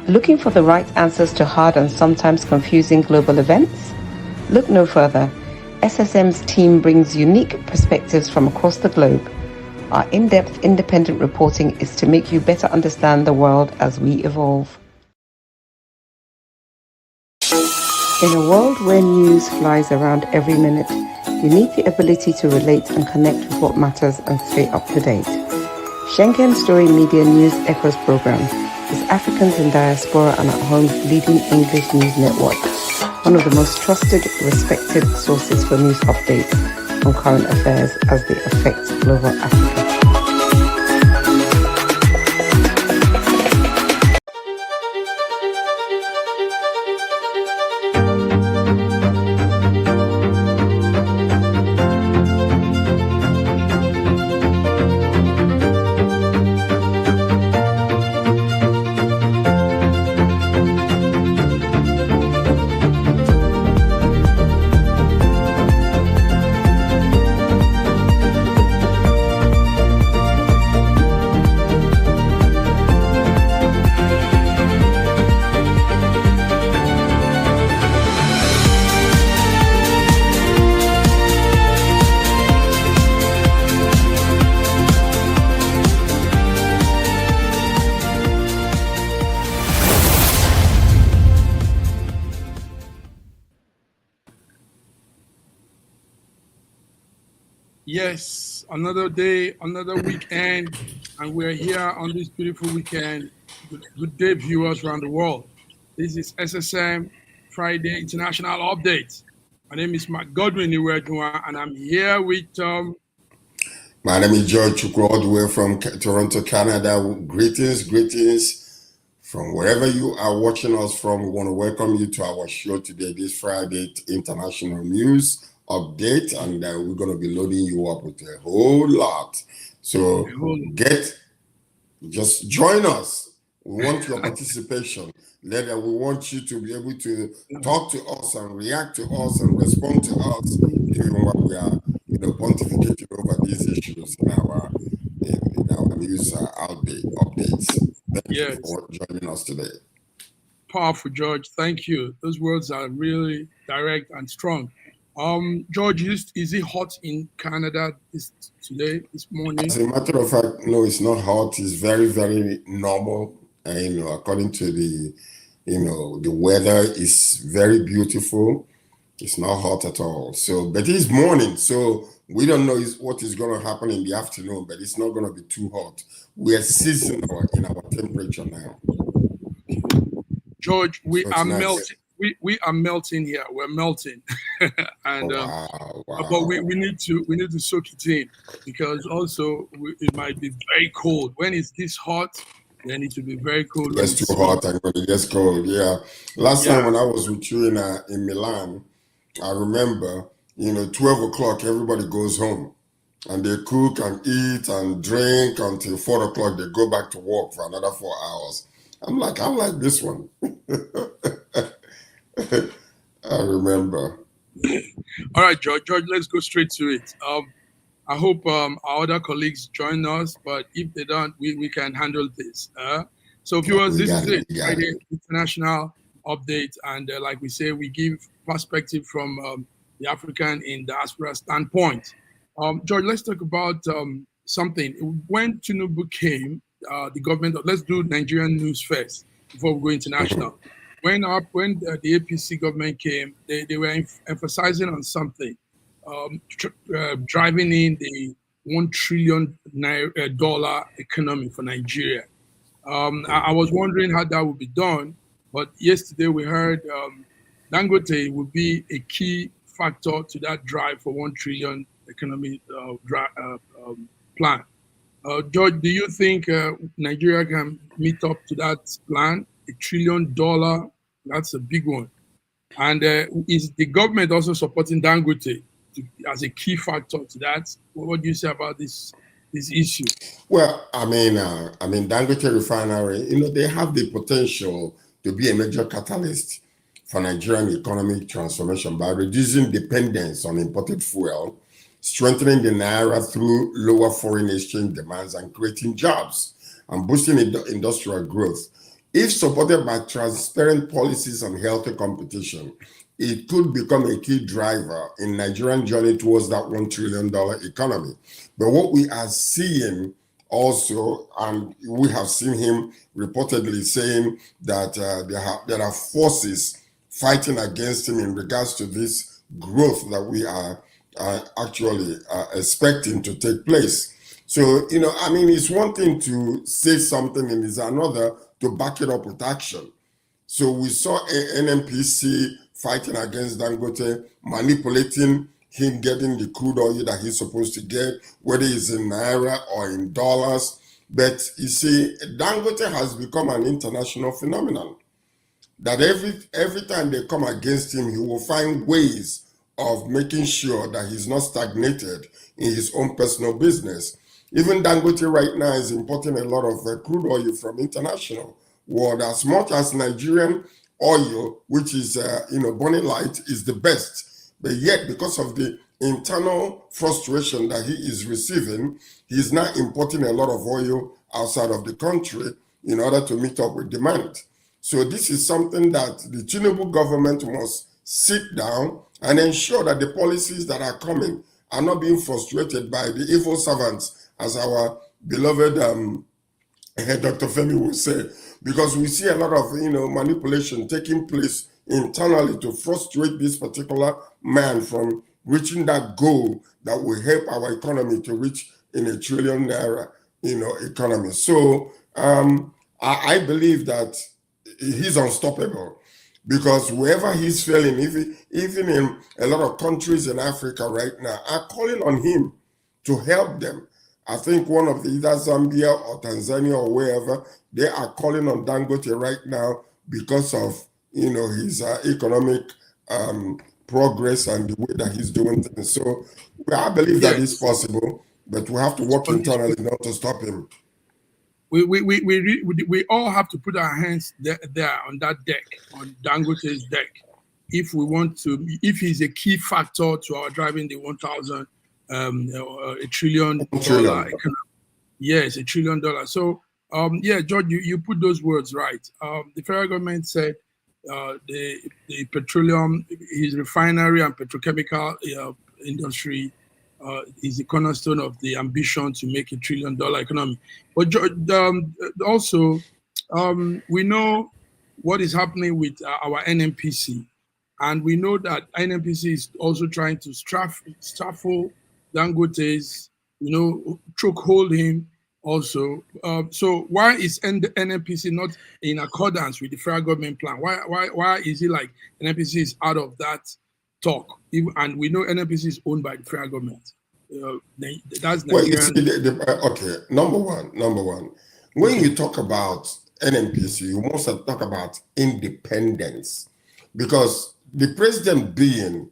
Looking for the right answers to hard and sometimes confusing global events? Look no further. SSM's team brings unique perspectives from across the globe. Our in-depth independent reporting is to make you better understand the world as we evolve. In a world where news flies around every minute, you need the ability to relate and connect with what matters and stay up to date. Schengen Story Media News Echoes program is Africans in Diaspora and at Home's leading English news network, one of the most trusted, respected sources for news updates on current affairs as they affect global Africa. Yes, another day, another weekend, and we're here on this beautiful weekend. Good day, viewers around the world. This is SSM Friday International Update. My name is Mark Godwin Iwejuwa, and I'm here with My name is George Chukwu, all the way from Toronto, Canada. Greetings from wherever you are watching us from. We want to welcome you to our show today, this Friday International News Update, and we're going to be loading you up with a whole lot. So just join us. We want your participation. We want you to be able to talk to us and react to us and respond to us, even while we are, pontificating over these issues in our news updates. Thank you for joining us today. Powerful, George. Thank you. Those words are really direct and strong. George, is it hot in Canada this morning? As a matter of fact, no, it's not hot. It's very, very normal. According to the weather is very beautiful. It's not hot at all. So, but it's morning, so we don't know what is going to happen in the afternoon, but it's not going to be too hot. We are seasonal in our temperature now. George, we are melting. We are melting here. We're melting, and wow. But we need to soak it in, because also it might be very cold. When it's this hot, then it will be very cold. It's too hot and when it gets cold. Yeah. Last time when I was with you in Milan, I remember 12 o'clock everybody goes home and they cook and eat and drink until 4 o'clock. They go back to work for another 4 hours. I'm like, I like this one. I remember. All right, George, let's go straight to it. I hope our other colleagues join us, but if they don't, we can handle this. So viewers, this is it, Friday International Update. And like we say, we give perspective from the African in diaspora standpoint. George, let's talk about something. When Tinubu came, the government, let's do Nigerian news first before we go international. When the APC government came, they were emphasizing on something, driving in the $1 trillion economy for Nigeria. I was wondering how that would be done, but yesterday we heard Dangote would be a key factor to that drive for $1 trillion economy plan. George, do you think Nigeria can meet up to that plan? $1 trillion, that's a big one. And is the government also supporting Dangote as a key factor to that? What do you say about this issue? Well, I mean, Dangote Refinery, they have the potential to be a major catalyst for Nigerian economic transformation by reducing dependence on imported fuel, strengthening the naira through lower foreign exchange demands, and creating jobs and boosting industrial growth. If supported by transparent policies and healthy competition, it could become a key driver in Nigerian journey towards that $1 trillion economy. But what we are seeing also, and we have seen him reportedly saying that there are forces fighting against him in regards to this growth that we are actually expecting to take place. So, I mean, it's one thing to say something and it's another to back it up with action. So we saw NNPC fighting against Dangote, manipulating him getting the crude oil that he's supposed to get, whether it's in naira or in dollars. But you see, Dangote has become an international phenomenon. That every time they come against him, he will find ways of making sure that he's not stagnated in his own personal business. Even Dangote right now is importing a lot of crude oil from international world, as much as Nigerian oil, which is Bonny Light, is the best. But yet, because of the internal frustration that he is receiving, he's now importing a lot of oil outside of the country in order to meet up with demand. So this is something that the Tinubu government must sit down and ensure that the policies that are coming are not being frustrated by the evil servants, as our beloved Dr. Femi will say, because we see a lot of manipulation taking place internally to frustrate this particular man from reaching that goal that will help our economy to reach in $1 trillion economy. So I believe that he's unstoppable, because wherever he's failing, even in a lot of countries in Africa right now, are calling on him to help them. I think one of the either Zambia or Tanzania or wherever, they are calling on Dangote right now because of his economic progress and the way that he's doing things. So I believe that it's possible, but we have to work internally not to stop him. We all have to put our hands there on that deck, on Dangote's deck, if we want to. If he's a key factor to our driving the $1 trillion economy. Yes, $1 trillion. So George, you put those words right. The federal government said the petroleum, his refinery and petrochemical industry is the cornerstone of the ambition to make $1 trillion economy. But also, we know what is happening with our NNPC, and we know that NNPC is also trying to stifle Dangote's, chokehold him also. So why is the NNPC not in accordance with the federal government plan? Why is it like NNPC is out of that talk? And we know NNPC is owned by the federal government. That's Nigerian. Okay, number one. When you talk about NNPC, you must talk about independence, because the president being,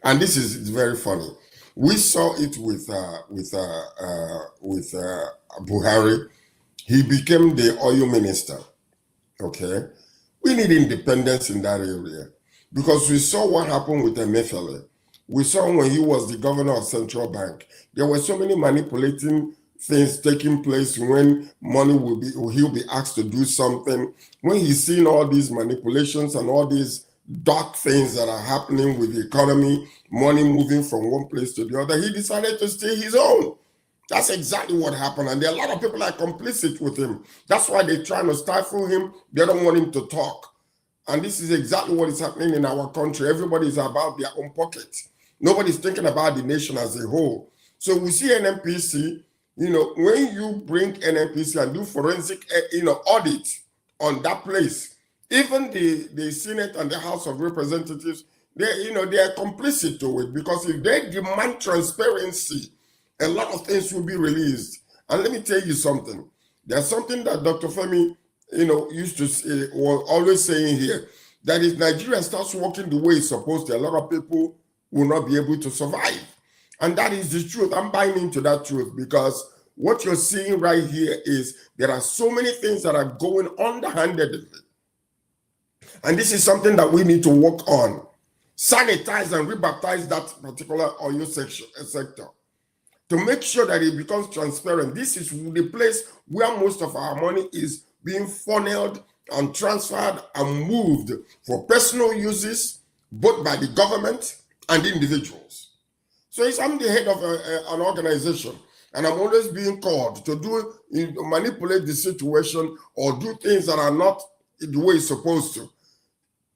and this is very funny. We saw it with Buhari. He became the oil minister. Okay, we need independence in that area, because we saw what happened with Emefiele. We saw when he was the governor of Central Bank, there were so many manipulating things taking place when he'll be asked to do something. When he's seen all these manipulations and all these dark things that are happening with the economy, money moving from one place to the other, he decided to stay his own. That's exactly what happened. And there are a lot of people that are complicit with him. That's why they're trying to stifle him. They don't want him to talk. And this is exactly what is happening in our country. Everybody is about their own pocket. Nobody's thinking about the nation as a whole. So we see NNPC, when you bring NNPC and do forensic, audit on that place, even the Senate and the House of Representatives, they are complicit to it, because if they demand transparency, a lot of things will be released. And let me tell you something. There's something that Dr. Femi, used to say, or always saying here, that if Nigeria starts working the way it's supposed to, a lot of people will not be able to survive. And that is the truth. I'm buying into that truth, because what you're seeing right here is there are so many things that are going underhandedly. And this is something that we need to work on. Sanitize and rebaptize that particular oil sector to make sure that it becomes transparent. This is the place where most of our money is being funneled and transferred and moved for personal uses, both by the government and individuals. So if I'm the head of an organization and I'm always being called to manipulate the situation or do things that are not the way it's supposed to,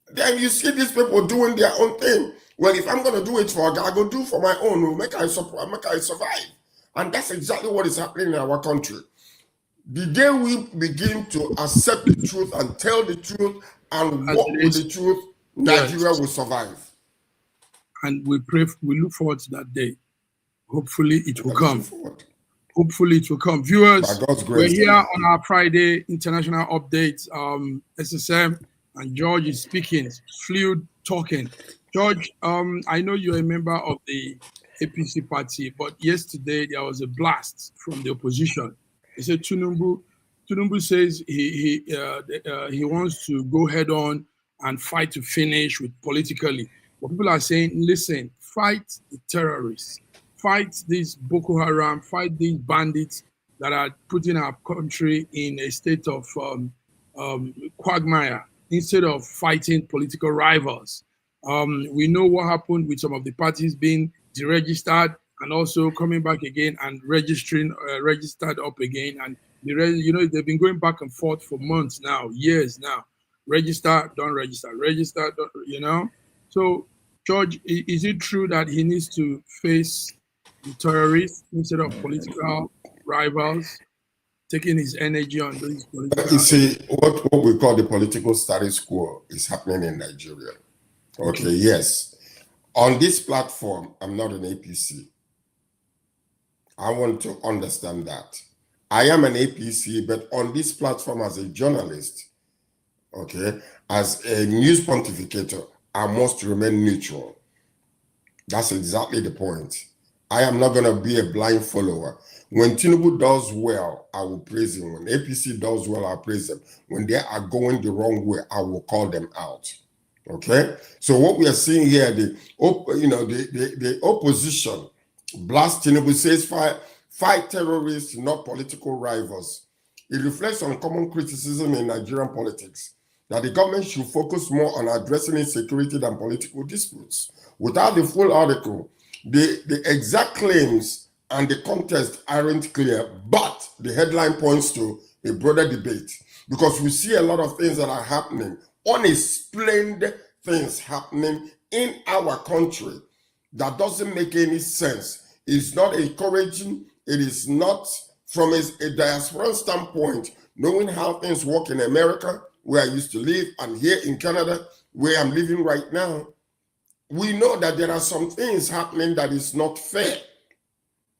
then you see these people doing their own thing. Well, if I'm going to do it for a guy, I go do for my own, make I survive. And that's exactly what is happening in our country. The day we begin to accept the truth and tell the truth and walk with the truth, Nigeria will survive. And we look forward to that day. Hopefully it will come. Hopefully it will come. Viewers, we're here on our Friday international update. SSM and George is speaking, fluid talking. George, I know you're a member of the APC party, but yesterday there was a blast from the opposition. They said Tinubu says he wants to go head on and fight to finish with politically. But people are saying, listen, fight the terrorists, fight these Boko Haram, fight these bandits that are putting our country in a state of quagmire instead of fighting political rivals. We know what happened with some of the parties being deregistered and also coming back again and registered up again. And they've been going back and forth for months now, years now. Register, don't register, register, don't, So, George, is it true that he needs to face the terrorists instead of political rivals, taking his energy on these political... You see, what we call the political status quo is happening in Nigeria. Okay, yes. On this platform, I'm not an APC. I want to understand that. I am an APC, but on this platform as a journalist, okay, as a news pontificator, I must remain neutral. That's exactly the point. I am not going to be a blind follower. When Tinubu does well, I will praise him. When APC does well, I'll praise them. When they are going the wrong way, I will call them out. Okay? So what we are seeing here, the opposition blast Tinubu, says fight terrorists, not political rivals. It reflects on common criticism in Nigerian politics that the government should focus more on addressing insecurity than political disputes. Without the full article, the exact claims and the context aren't clear, but the headline points to a broader debate because we see a lot of things that are happening, unexplained things happening in our country that doesn't make any sense. It's not encouraging. It is not from a diaspora standpoint, knowing how things work in America, where I used to live, and here in Canada, where I'm living right now. We know that there are some things happening that is not fair.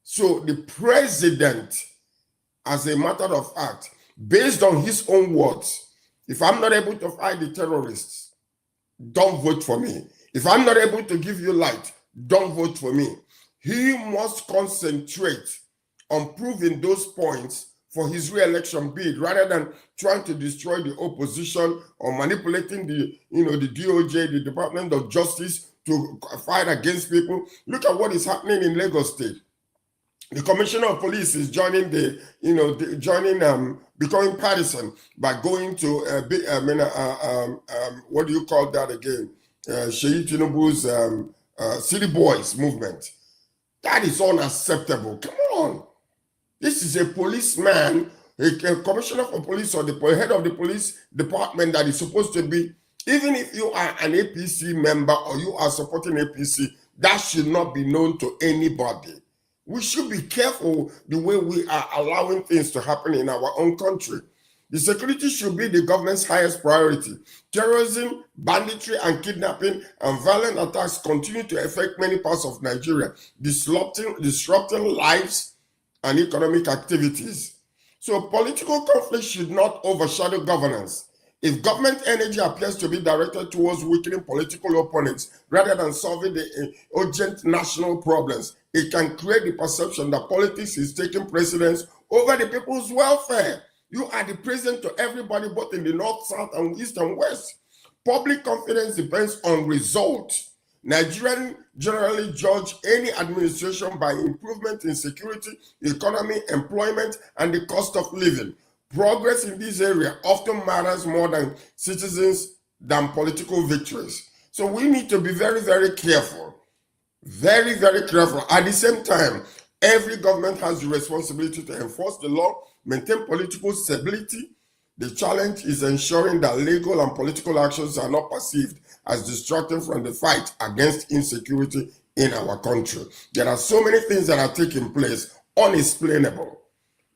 So the president, as a matter of fact, based on his own words, if I'm not able to fight the terrorists, don't vote for me. If I'm not able to give you light, don't vote for me. He must concentrate on proving those points for his re-election bid rather than trying to destroy the opposition or manipulating the DOJ, the Department of Justice, to fight against people. Look at what is happening in Lagos State. The Commissioner of Police is joining becoming partisan by going to what do you call that again? Sheyi Tinubu's City Boys movement. That is unacceptable. Come on. This is a policeman, a commissioner of police or the head of the police department that is supposed to be, even if you are an APC member or you are supporting APC, that should not be known to anybody. We should be careful the way we are allowing things to happen in our own country. The security should be the government's highest priority. Terrorism, banditry, and kidnapping and violent attacks continue to affect many parts of Nigeria, disrupting lives and economic activities. So political conflict should not overshadow governance. If government energy appears to be directed towards weakening political opponents rather than solving the urgent national problems, it can create the perception that politics is taking precedence over the people's welfare. You are the president to everybody, both in the north, south, and east and west. Public confidence depends on results. Nigerians generally judge any administration by improvement in security, economy, employment, and the cost of living. Progress in this area often matters more than citizens than political victories. So we need to be very, very careful. Very, very careful. At the same time, every government has the responsibility to enforce the law, maintain political stability. The challenge is ensuring that legal and political actions are not perceived as distracting from the fight against insecurity in our country. There are so many things that are taking place, unexplainable.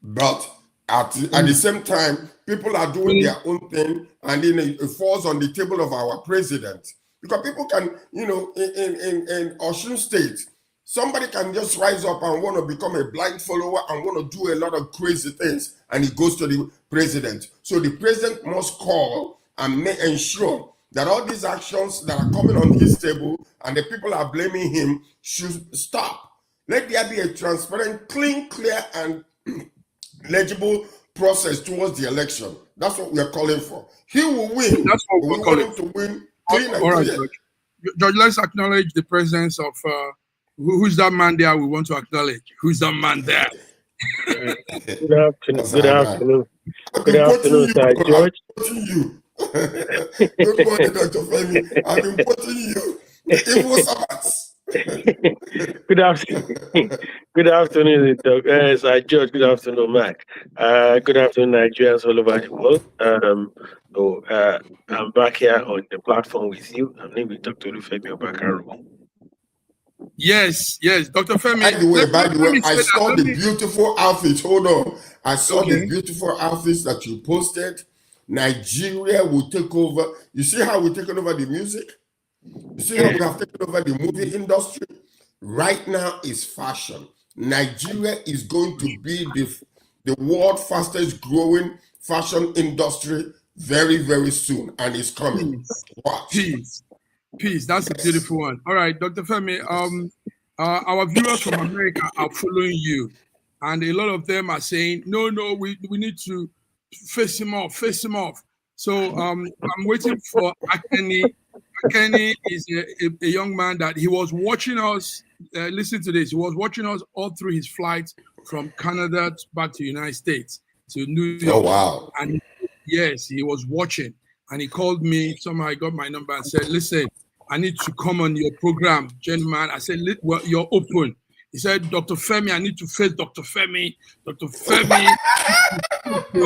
But at the same time, people are doing their own thing, and then it falls on the table of our president. Because people can, in Osun State, somebody can just rise up and want to become a blind follower and want to do a lot of crazy things, and it goes to the president. So the president must call and ensure that all these actions that are coming on his table and the people are blaming him should stop. Let there be a transparent, clean, clear, and legible process towards the election. That's what we are calling for. He will win. That's what we're calling him to win. Clean and all right, clear. George, let's acknowledge the presence of who's that man there. We want to acknowledge who's that man there. Good afternoon. Good afternoon. Good afternoon, sir George. Good morning, Dr. Femi. I've been quoting you. Evil Sabbats. Good afternoon. Good afternoon, Sir George. Good afternoon, Mac. Good afternoon, Nigerians all over the world. I'm back here on the platform with you. I'm named Dr. Femi Obakaro. Yes, Dr. Femi. By the way, I saw the beautiful outfits. Hold on. I saw the beautiful outfits that you posted. Nigeria will take over. You see how we're taking over the music? You see how we have taken over the movie industry? Right now is fashion. Nigeria is going to be the world's fastest growing fashion industry very, very soon. And it's coming. Watch. Peace. That's a beautiful one. All right, Dr. Femi, our viewers from America are following you. And a lot of them are saying, no, we need to face him off. So I'm waiting for Akeni. Akeni is a young man that he was watching us. Listen to this. He was watching us all through his flight from Canada back to the United States to New York. Oh, wow. And yes, he was watching. And he called me. Somehow I got my number and said, listen, I need to come on your program, gentlemen. I said, well, you're open. He said, Dr. Femi, I need to face Dr. Femi. Dr. Femi. So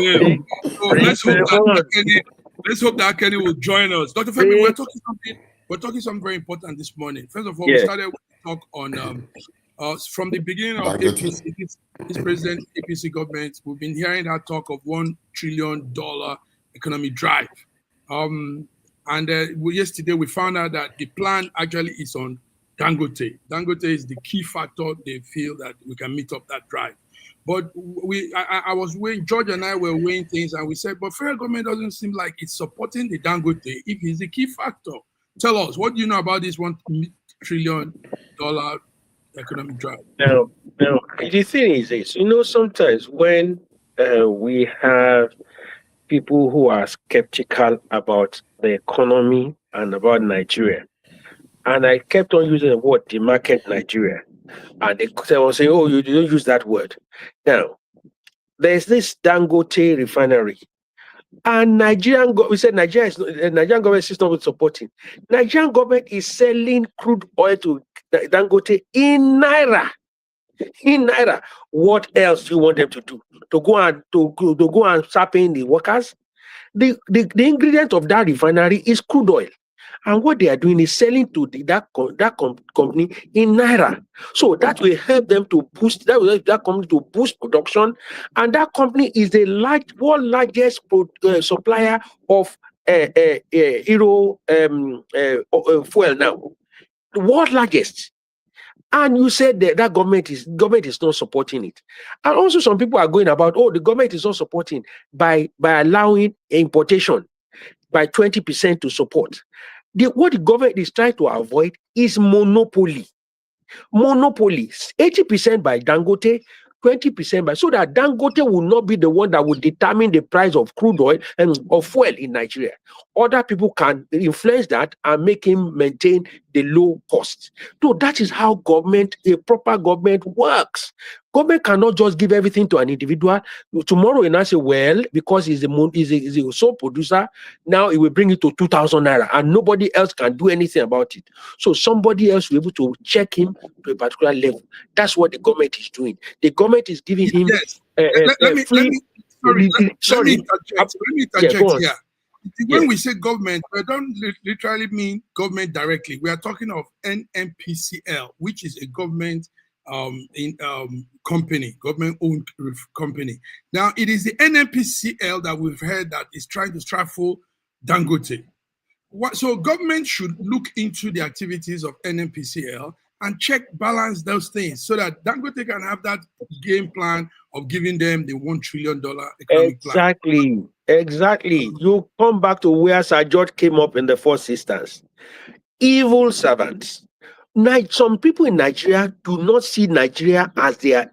let's hope that Kenny will join us. Dr. Femi, we're talking something very important this morning. First of all, we started with a talk on from the beginning of APC, this president APC government. We've been hearing that talk of $1 trillion economic drive. Yesterday we found out that the plan actually is on Dangote. Dangote is the key factor. They feel that we can meet up that drive. But I was weighing, George and I were weighing things, and we said, but federal government doesn't seem like it's supporting the Dangote if it's the key factor. Tell us, what do you know about this $1 trillion economic drive? Now, the thing is this, sometimes when we have people who are skeptical about the economy and about Nigeria, and I kept on using the word the market Nigeria, and they were saying, oh, you don't use that word. Now, there's this Dangote refinery, and Nigerian government is not supporting. Nigerian government is selling crude oil to Dangote in naira. In naira. What else do you want them to do? To go and start paying the workers? The ingredient of that refinery is crude oil. And what they are doing is selling to that company in naira. So that will help them to boost, that will help that company to boost production. And that company is the world largest supplier of fuel now. The world largest. And you said that government is not supporting it. And also some people are going about, the government is not supporting by allowing importation by 20% to support. What the government is trying to avoid is monopoly. Monopoly, 80% by Dangote, 20% so that Dangote will not be the one that will determine the price of crude oil and of fuel in Nigeria. Other people can influence that and make him maintain the low cost. So that is how a proper government works. Government cannot just give everything to an individual. Tomorrow, and I say, well, because he's a sole producer, now it will bring it to 2,000 naira, and nobody else can do anything about it. So somebody else will be able to check him to a particular level. That's what the government is doing. The government is giving him Yes. Let me interject here. When we say government, we don't literally mean government directly. We are talking of NNPCL, which is a government company, government-owned company. Now, it is the NNPCL that we've heard that is trying to stifle Dangote. So government should look into the activities of NNPCL and balance those things so that Dangote can have that game plan of giving them the $1 trillion economic plan. Exactly. You come back to where Sir George came up in the first instance. Evil servants. Some people in Nigeria do not see Nigeria as the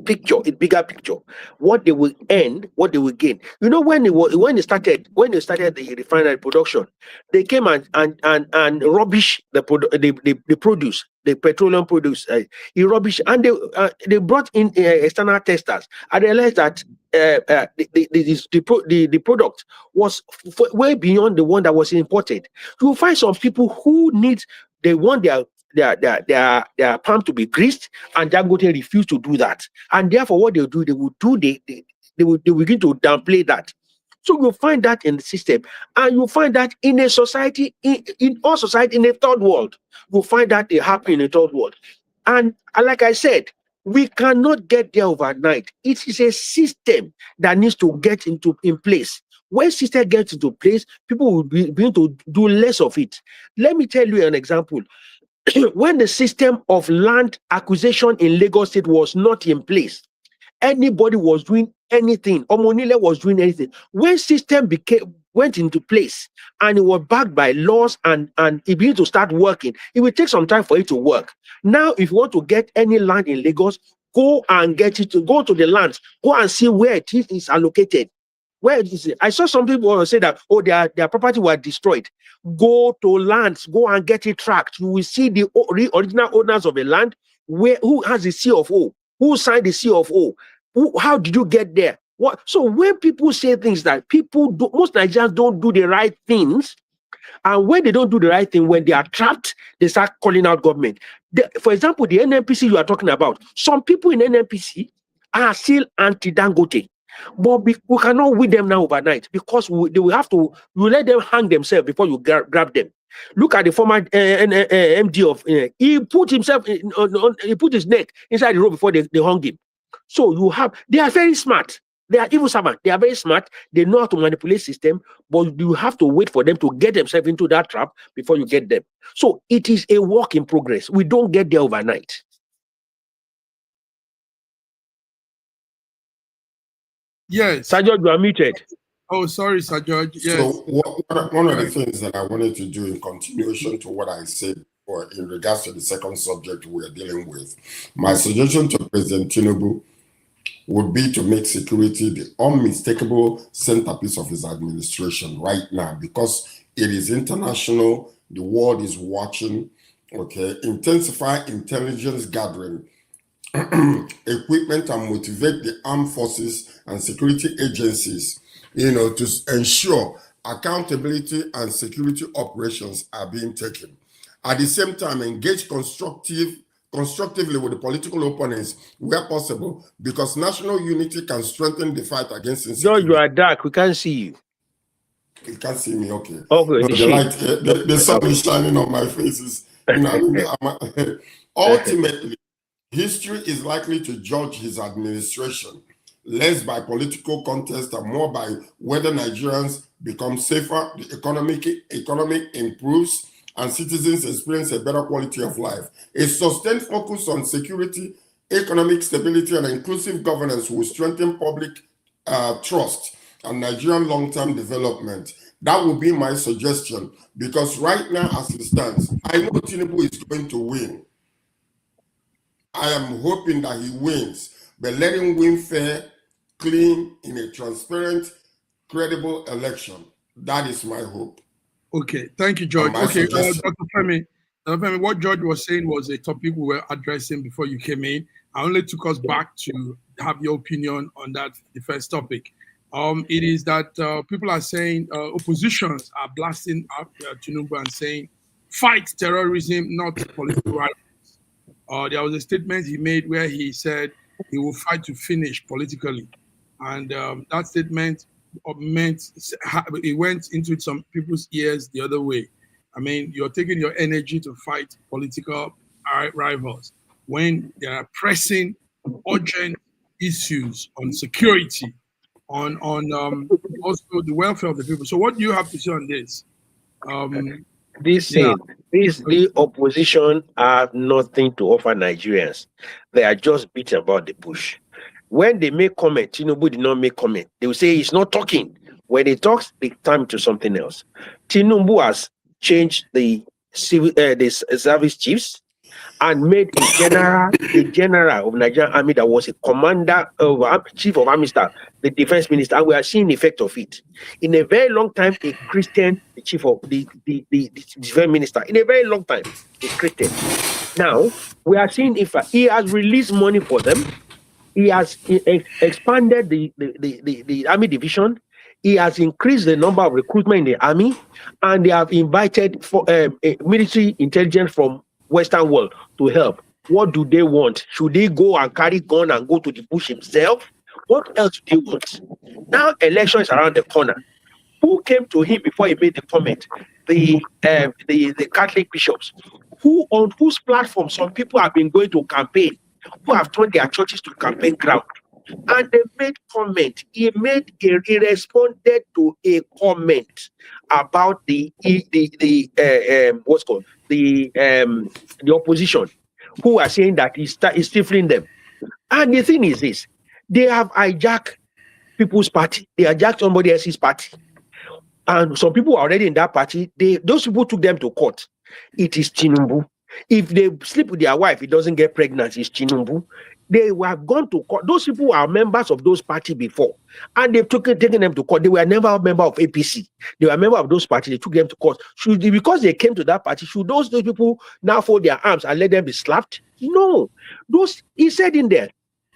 picture, a bigger picture. What they will earn, what they will gain. You know, when they started the refinery production, they came and rubbish the produce, the petroleum produce. He rubbish, and they brought in external testers. I realized that the product was way beyond the one that was imported. You will find some people who they want their palm to be greased, and Dangote refuse to do that. And therefore, what they will begin to downplay that. So you'll find that in the system, and you'll find that in a society, in all society, in the third world, you'll find that they happen in the third world. And like I said, we cannot get there overnight. It is a system that needs to get in place. When system gets into place, people will begin to do less of it. Let me tell you an example. When the system of land acquisition in Lagos State was not in place, anybody was doing anything. Omonile was doing anything. When system went into place and it was backed by laws and it began to start working, it will take some time for it to work. Now, if you want to get any land in Lagos, go and get it. Go to the lands. Go and see where it is allocated. Where is it? I saw some people say that, oh, their property was destroyed. Go to lands, go and get it tracked. You will see the original owners of the land, who has the C of O, who signed the C of O. How did you get there? What? So when people say things that most Nigerians don't do the right things, and when they don't do the right thing, when they are trapped, they start calling out government. For example, the NNPC you are talking about, some people in NNPC are still anti-Dangote. But we cannot win them now overnight, because they will have to. You let them hang themselves before you grab them. Look at the former MD of. He put himself. He put his neck inside the rope before they hung him. So they are very smart. They are evil servants. They are very smart. They know how to manipulate system, but you have to wait for them to get themselves into that trap before you get them. So it is a work in progress. We don't get there overnight. Yes. Sir George, you are muted. Oh, sorry, Sir George. Yes. So one of the things that I wanted to do in continuation to what I said, or in regards to the second subject we are dealing with, my suggestion to President Tinubu would be to make security the unmistakable centerpiece of his administration right now, because it is international. The world is watching. Okay, intensify intelligence gathering, equipment, and motivate the armed forces and security agencies, to ensure accountability and security operations are being taken. At the same time, engage constructively with the political opponents where possible, because national unity can strengthen the fight against insecurity. George, you are dark. We can't see you. You can't see me, okay. Okay. No, the light, the sun is shining on my face. Ultimately, history is likely to judge his administration less by political contest and more by whether Nigerians become safer, the economic improves, and citizens experience a better quality of life. A sustained focus on security, economic stability, and inclusive governance will strengthen public trust and Nigerian long-term development. That would be my suggestion, because right now, as it stands, I know Tinubu is going to win. I am hoping that he wins, but let him win fair, clean, in a transparent, credible election. That is my hope. Okay, thank you, George. Okay, Dr. Femi, what George was saying was a topic we were addressing before you came in, I only took us back to have your opinion on that, the first topic. It is that people are saying, oppositions are blasting up Tinubu and saying, fight terrorism, not political rivals. There was a statement he made where he said he will fight to finish politically. And that statement meant, it went into some people's ears the other way. I mean, you're taking your energy to fight political rivals when there are pressing, urgent issues on security, on also the welfare of the people. So, what do you have to say on this? The opposition have nothing to offer Nigerians. They are just beating about the bush. When they make comment, Tinubu did not make comment. They will say he's not talking. When he talks, they time to something else. Tinubu has changed the service chiefs and made a general of Nigerian Army that was a commander of chief of army staff, the defense minister, and we are seeing the effect of it. In a very long time, a Christian, the chief of the defense minister, in a very long time, a Christian. Now we are seeing if he has released money for them. He has expanded the army division. He has increased the number of recruitment in the army, and they have invited for military intelligence from Western world to help. What do they want? Should they go and carry gun and go to the bush himself? What else do they want? Now election is around the corner. Who came to him before he made the comment? The Catholic bishops. Who on whose platform some people have been going to campaign, who have turned their churches to campaign ground, and they made comment. He responded to a comment about the opposition, who are saying that he's stifling them. And the thing is this: they have hijacked people's party. They hijacked somebody else's party, and some people are already in that party. Those people took them to court. It is Tinubu. If they sleep with their wife, it doesn't get pregnant. It's Tinubu. They were gone to court. Those people are members of those parties before, and they've taken them to court. They were never a member of APC. They were a member of those parties. They took them to court. Because they came to that party, should those people now fold their arms and let them be slapped? No. He said in there,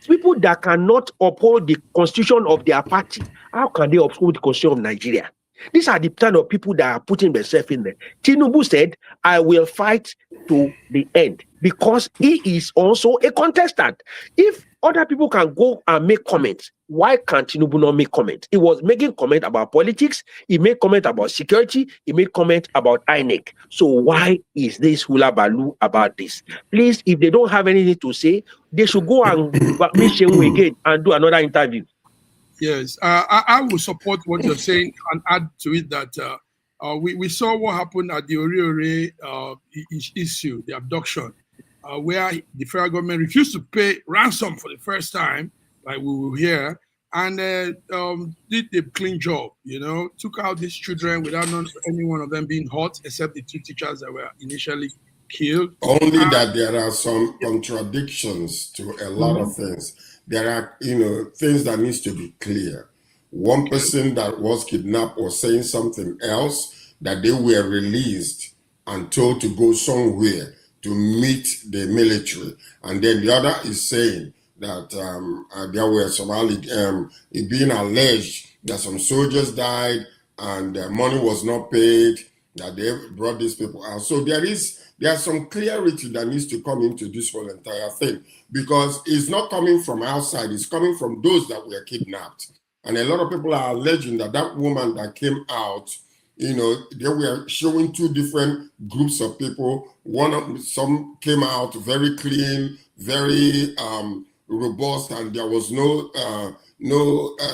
people that cannot uphold the constitution of their party, how can they uphold the constitution of Nigeria? These are the kind of people that are putting themselves in there. Tinubu said, I will fight to the end, because he is also a contestant. If other people can go and make comments, why can't Tinubu not make comments? He was making comment about politics, he made comment about security, he made comment about INEC. So why is this hula baloo about this? Please, if they don't have anything to say, they should go and meet Shehu again and do another interview. Yes, I will support what you're saying and add to it that we saw what happened at the Ore issue, the abduction, where the federal government refused to pay ransom for the first time, like we will hear, and did a clean job, took out these children without any one of them being hurt, except the 2 teachers that were initially killed. Only that there are some contradictions to a lot of things. There are, things that needs to be clear. One person that was kidnapped was saying something else, that they were released and told to go somewhere to meet the military. And then the other is saying that there were some it being alleged that some soldiers died and money was not paid, that they brought these people out. So there's some clarity that needs to come into this whole entire thing, because it's not coming from outside, it's coming from those that were kidnapped. And a lot of people are alleging that woman that came out, they were showing 2 different groups of people. Some came out very clean, very robust, and there was no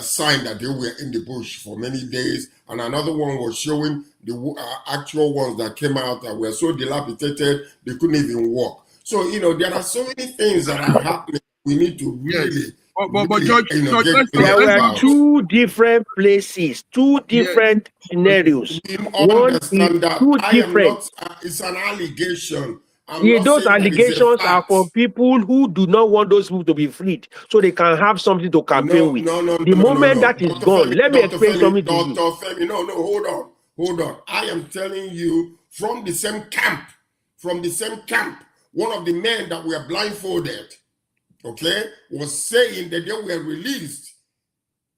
sign that they were in the bush for many days. And another one was showing the actual ones that came out that were so dilapidated they couldn't even walk. So there are so many things that are happening. We need to really. But George, there were 2 different places, 2 different scenarios. One is 2 different. It's an allegation. Those allegations are from people who do not want those people to be freed, so they can have something to campaign with. The moment that is gone, let me explain something to you. Dr. Femi, hold on. I am telling you, from the same camp, one of the men that were blindfolded okay, was saying that they were released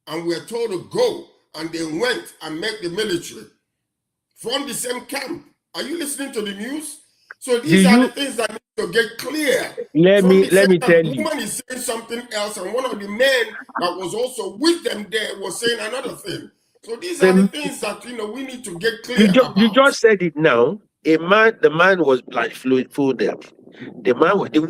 and were told to go, and they went and met the military from the same camp. Are you listening to the news? So these are the things that need to get clear. Let me tell you. Woman is saying something else, and one of the men that was also with them there was saying another thing. So these are the things that we need to get clear about. You just said it now. The man was blindfolded. The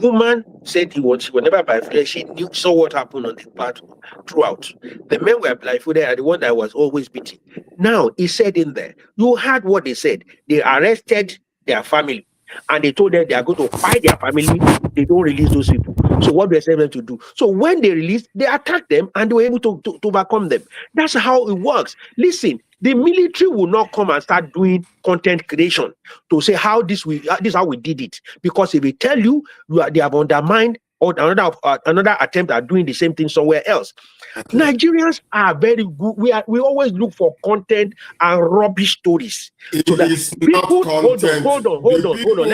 woman said she was never blindfolded. She saw what happened on the path throughout. The men were blindfolded and the one that was always beaten. Now he said in there, you heard what they said. They arrested their family and they told them they are going to fight their family if they don't release those people. So what do they expect them to do? So when they released, they attacked them and they were able to overcome them. That's how it works. Listen, the military will not come and start doing content creation to say this is how we did it. Because if they tell you, they have undermined or another attempt at doing the same thing somewhere else. Okay. Nigerians are very good. We always look for content and rubbish stories. So that people hold on.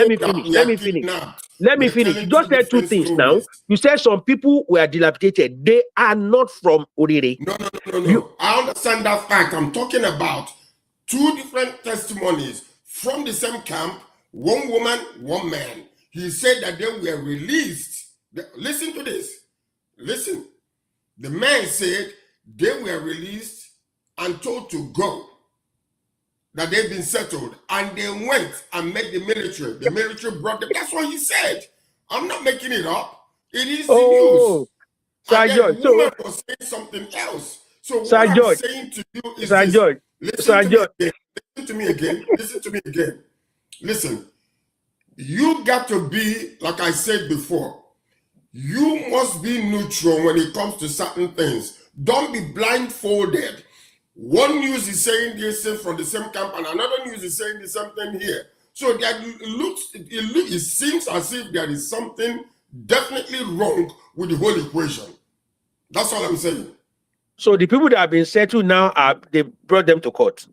Let me finish. You just said two things now. You said some people were dilapidated. They are not from Orire. No. I understand that fact. I'm talking about two different testimonies from the same camp, one woman, one man. He said that they were released. Listen to this. Listen. The man said they were released and told to go, that they've been settled, and they went and met the military. The military brought them. That's what he said. I'm not making it up. It is the news. And then the woman was saying something else. So what I'm saying to you is listen to me again. Listen, you got to be, like I said before, you must be neutral when it comes to certain things. Don't be blindfolded. One news is saying this from the same camp, and another news is saying the same thing here. So that it seems as if there is something definitely wrong with the whole equation. That's all I'm saying. So the people that have been settled now, they brought them to court.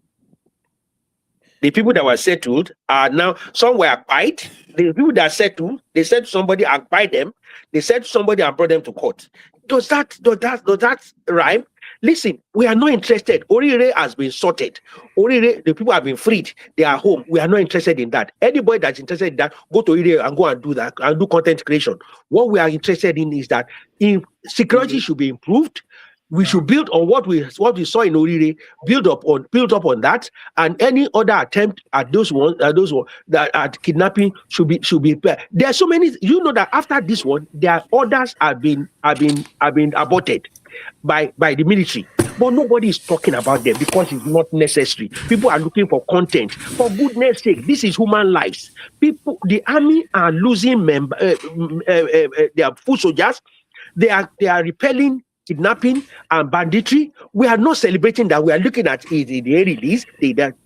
The people that were settled are now, some were acquired. The people that settled, they said to somebody and acquired them. They said to somebody and brought them to court. Does that rhyme? Listen, we are not interested. Orire has been sorted. Orire, the people have been freed. They are home. We are not interested in that. Anybody that's interested in that, go to Orire and go and do that and do content creation. What we are interested in is that security should be improved. We should build on what we saw in Orire, build up on that, and any other attempt at those ones that at kidnapping should be. There are so many. You know that after this one, there are others have been aborted by the military, but nobody is talking about them because it's not necessary. People are looking for content. For goodness sake, this is human lives. The army are losing their foot soldiers. They are repelling kidnapping and banditry. We are not celebrating that. We are looking at it in the release.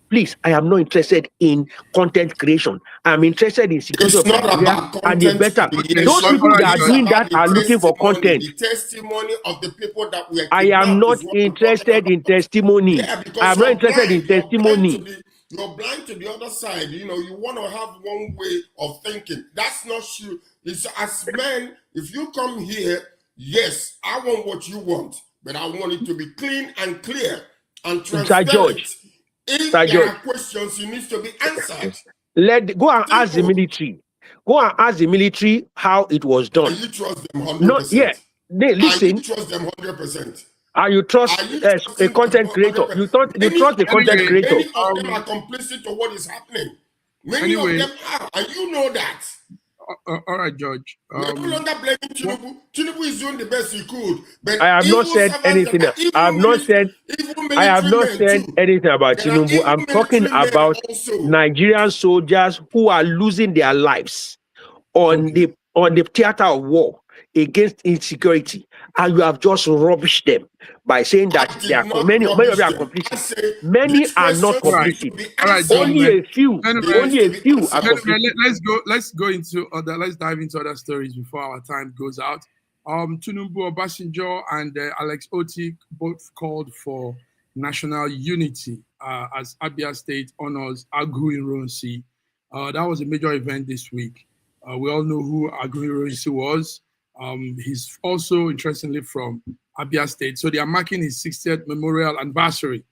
Please, I am not interested in content creation. I'm interested in security of Nigeria and the better. Those people that are doing that are looking for content. The testimony of the people that we are. I am not interested in testimony. Yeah, I am not interested in testimony. You're blind to the other side. You want to have one way of thinking. That's not true. It's as men, if you come here, yes, I want what you want, but I want it to be clean and clear and transparent. If there are questions, it needs to be answered. Go and ask the military. Go and ask the military how it was done. And you trust them 100%. Not yet. Listen. And you trust them 100%. And you trust a content creator. You trust the content creator. Many of them are complicit to what is happening. Many of them are, and you know that. All right, George. We're no longer blaming Tinubu. Tinubu is doing the best he could. But I have not said anything. I have not said anything about Tinubu. I'm talking about Nigerian soldiers who are losing their lives on the theater of war against insecurity, and you have just rubbished them by saying that many of them are complicit. Many are not complicit. Only a few. Only a few are complicit. Let's dive into other stories before our time goes out. Tinubu, Obasanjo, and Alex Otti both called for national unity as Abia State honors Agu Ironsi. That was a major event this week. We all know who Agu Ironsi was. He's also, interestingly, from Abia State. So they are marking his 60th memorial anniversary.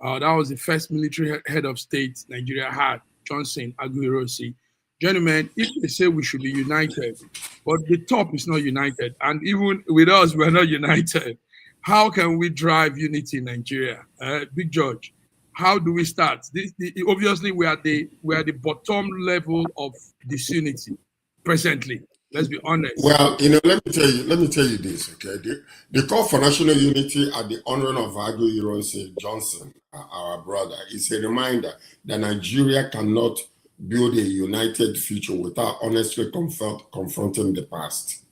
That was the first military head of state Nigeria had, Johnson Aguiyi. Gentlemen, if they say we should be united, but the top is not united, and even with us, we're not united, how can we drive unity in Nigeria? Big George, how do we start? Obviously, we are the bottom level of disunity presently. Let's be honest. Well, let me tell you this, okay? The call for national unity at the honor of Aguiyi Johnson, our brother, is a reminder that Nigeria cannot build a united future without honestly confronting the past.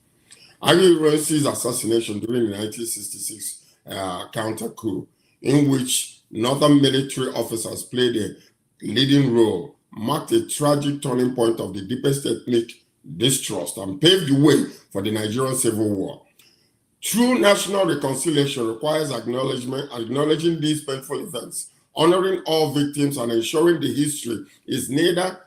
Aguiyi assassination during the 1966 counter coup, in which northern military officers played a leading role, marked a tragic turning point of the deepest ethnic distrust and paved the way for the Nigerian Civil War. True national reconciliation requires acknowledging these painful events, honoring all victims, and ensuring the history is neither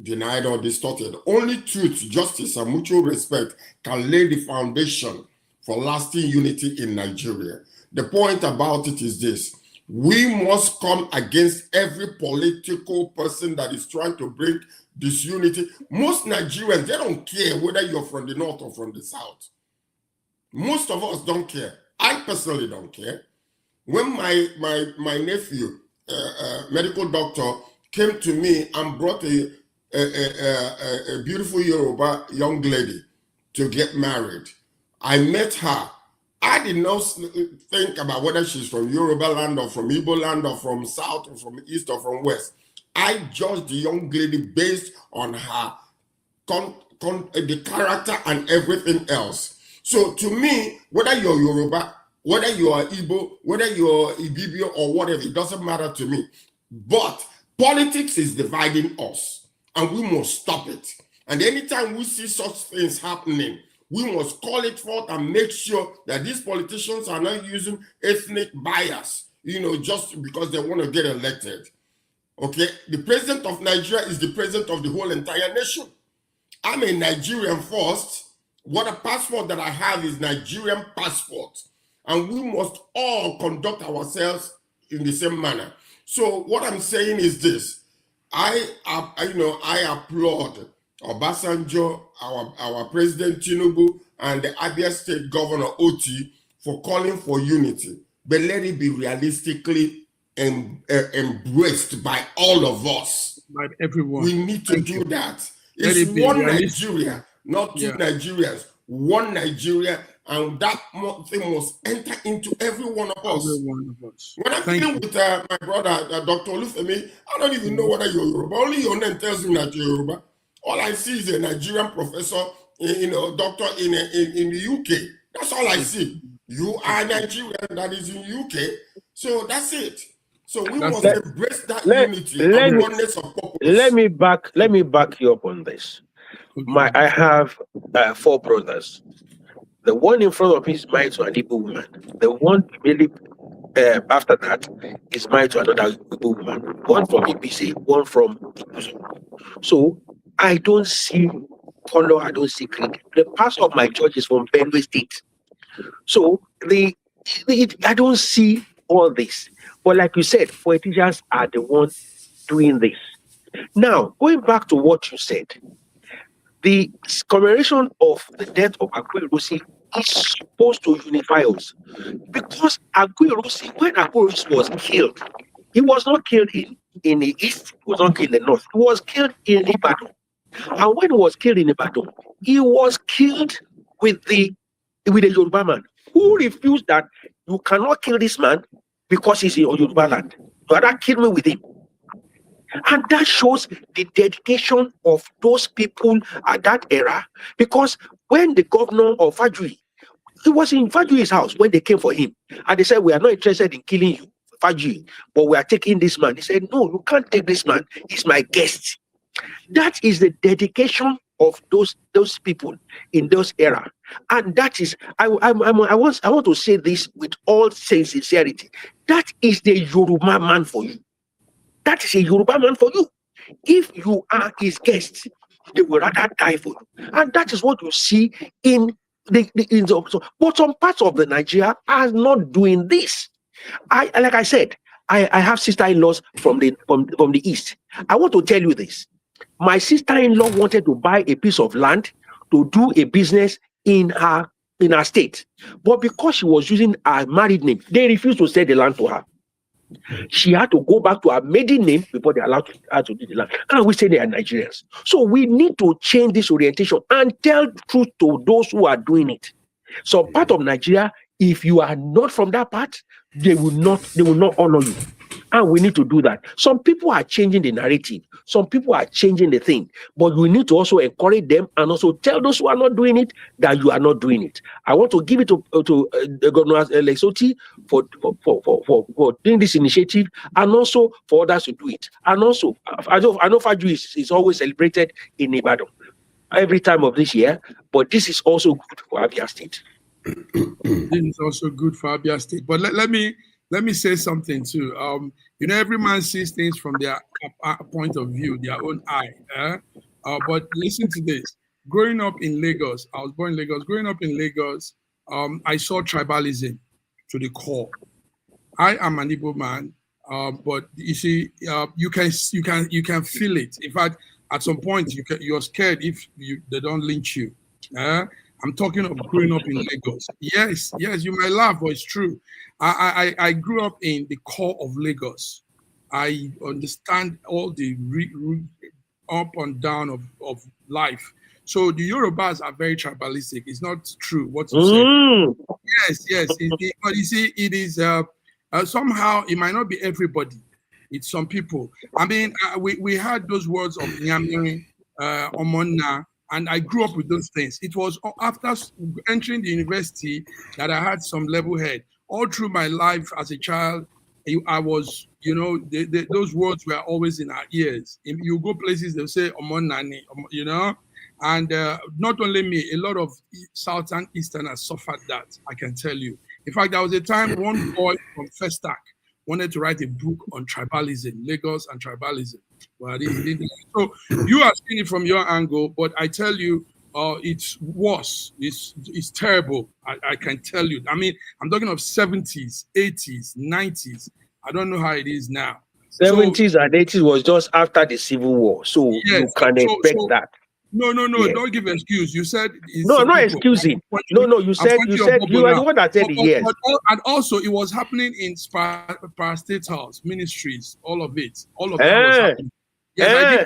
denied or distorted. Only truth, justice, and mutual respect can lay the foundation for lasting unity in Nigeria. The point about it is this: we must come against every political person that is trying to bring disunity. Most Nigerians, they don't care whether you're from the north or from the south. Most of us don't care. I personally don't care. When my nephew, medical doctor, came to me and brought a beautiful Yoruba young lady to get married, I met her. I did not think about whether she's from Yoruba land or from Igbo land or from south or from east or from west. I judged the young lady based on her the character and everything else. So to me, whether you're Yoruba, whether you are Igbo, whether you're Ibibio or whatever, it doesn't matter to me. But politics is dividing us, and we must stop it. And anytime we see such things happening, we must call it forth and make sure that these politicians are not using ethnic bias, just because they want to get elected. Okay, the president of Nigeria is the president of the whole entire nation. I'm a Nigerian first. What a passport that I have is Nigerian passport. And we must all conduct ourselves in the same manner. So what I'm saying is this: I applaud Obasanjo, our President Tinubu, and the Abia State Governor Oti for calling for unity. But let it be realistically embraced by all of us. By everyone. We need to do that. It's one Nigeria, not two Nigerians. One Nigeria, and that thing must enter into every one of us. When I'm dealing with my brother, Dr. Olufemi, I don't even know whether you're Yoruba. Only your name tells me that you're Yoruba. All I see is a Nigerian professor, doctor in the UK. That's all I see. You are Nigerian that is in UK. So that's it. So we must embrace that unity and oneness of purpose. Let me back you up on this. I have 4 brothers. The one in front of me is married to an Igbo woman. The one really after that is married to another Igbo woman. One from EBC, one from Ibuzu. So I don't see color, I don't see creed. The pastor of my church is from Benue State. So I don't see all this. But like you said, politicians are the ones doing this. Now, going back to what you said, the commemoration of the death of Aguiyi is supposed to unify us. Because Aguiyi, when Aguiyi was killed, he was not killed in the east, he was not killed in the north, he was killed in Ibadan. And when he was killed in Ibadan, he was killed with a Yoruba man who refused that you cannot kill this man because he's in Yoruba land. You rather kill me with him. And that shows the dedication of those people at that era, because when the governor of Fajui, he was in Fajui's house when they came for him, and they said, we are not interested in killing you, Fajui, but we are taking this man. He said, no, you can't take this man. He's my guest. That is the dedication of those people in those era. And that is, I want to say this with all sincerity. That is the Yoruba man for you. That is a Yoruba man for you. If you are his guest, they will rather die for you. And that is what you see in But some parts of the Nigeria are not doing this. Like I said, I have sister-in-laws from the east. I want to tell you this. My sister-in-law wanted to buy a piece of land to do a business in her state, but because she was using her married name, they refused to sell the land to her. She had to go back to her maiden name before they allowed her to do the land. And we say they are Nigerians. So we need to change this orientation and tell the truth to those who are doing it. So part of Nigeria, if you are not from that part, they will not honor you. And we need to do that. Some people are changing the narrative. Some people are changing the thing. But we need to also encourage them and also tell those who are not doing it that you are not doing it. I want to give it to Governor Lesoti for doing this initiative, and also for others to do it. And also, I know Faju is always celebrated in Ibadan every time of this year, but this is also good for Abia State. This is also good for Abia State. But let me say something too. Every man sees things from their point of view, their own eye. But listen to this. Growing up in Lagos, I was born in Lagos. Growing up in Lagos, I saw tribalism to the core. I am an Igbo man, but you see, you can feel it. In fact, at some point, you're scared if they don't lynch you. I'm talking of growing up in Lagos. Yes, you might laugh, but it's true. I grew up in the core of Lagos. I understand all the up and down of life. So the Yorubas are very tribalistic. It's not true what you said. Yes. But you see, it is somehow it might not be everybody. It's some people. I mean, we had those words of Nyamiri, Omonna. And I grew up with those things. It was after entering the university that I had some level head. All through my life as a child, I was, those words were always in our ears. If you go places, they'll say, Omonani, and not only me, a lot of Southern Easterners suffered that, I can tell you. In fact, there was a time one boy from Festac wanted to write a book on tribalism, Lagos and tribalism. Well, so you are seeing it from your angle, but I tell you, it's worse. It's terrible. I can tell you. I mean, I'm talking of 70s, 80s, 90s. I don't know how it is now. 70s and 80s was just after the Civil War, so yes, you can expect that. No, yes. Don't give an excuse. You said no, not excusing. No, you said you are the one that said yes. And also, it was happening in State House, ministries, all of that was happening. Yes,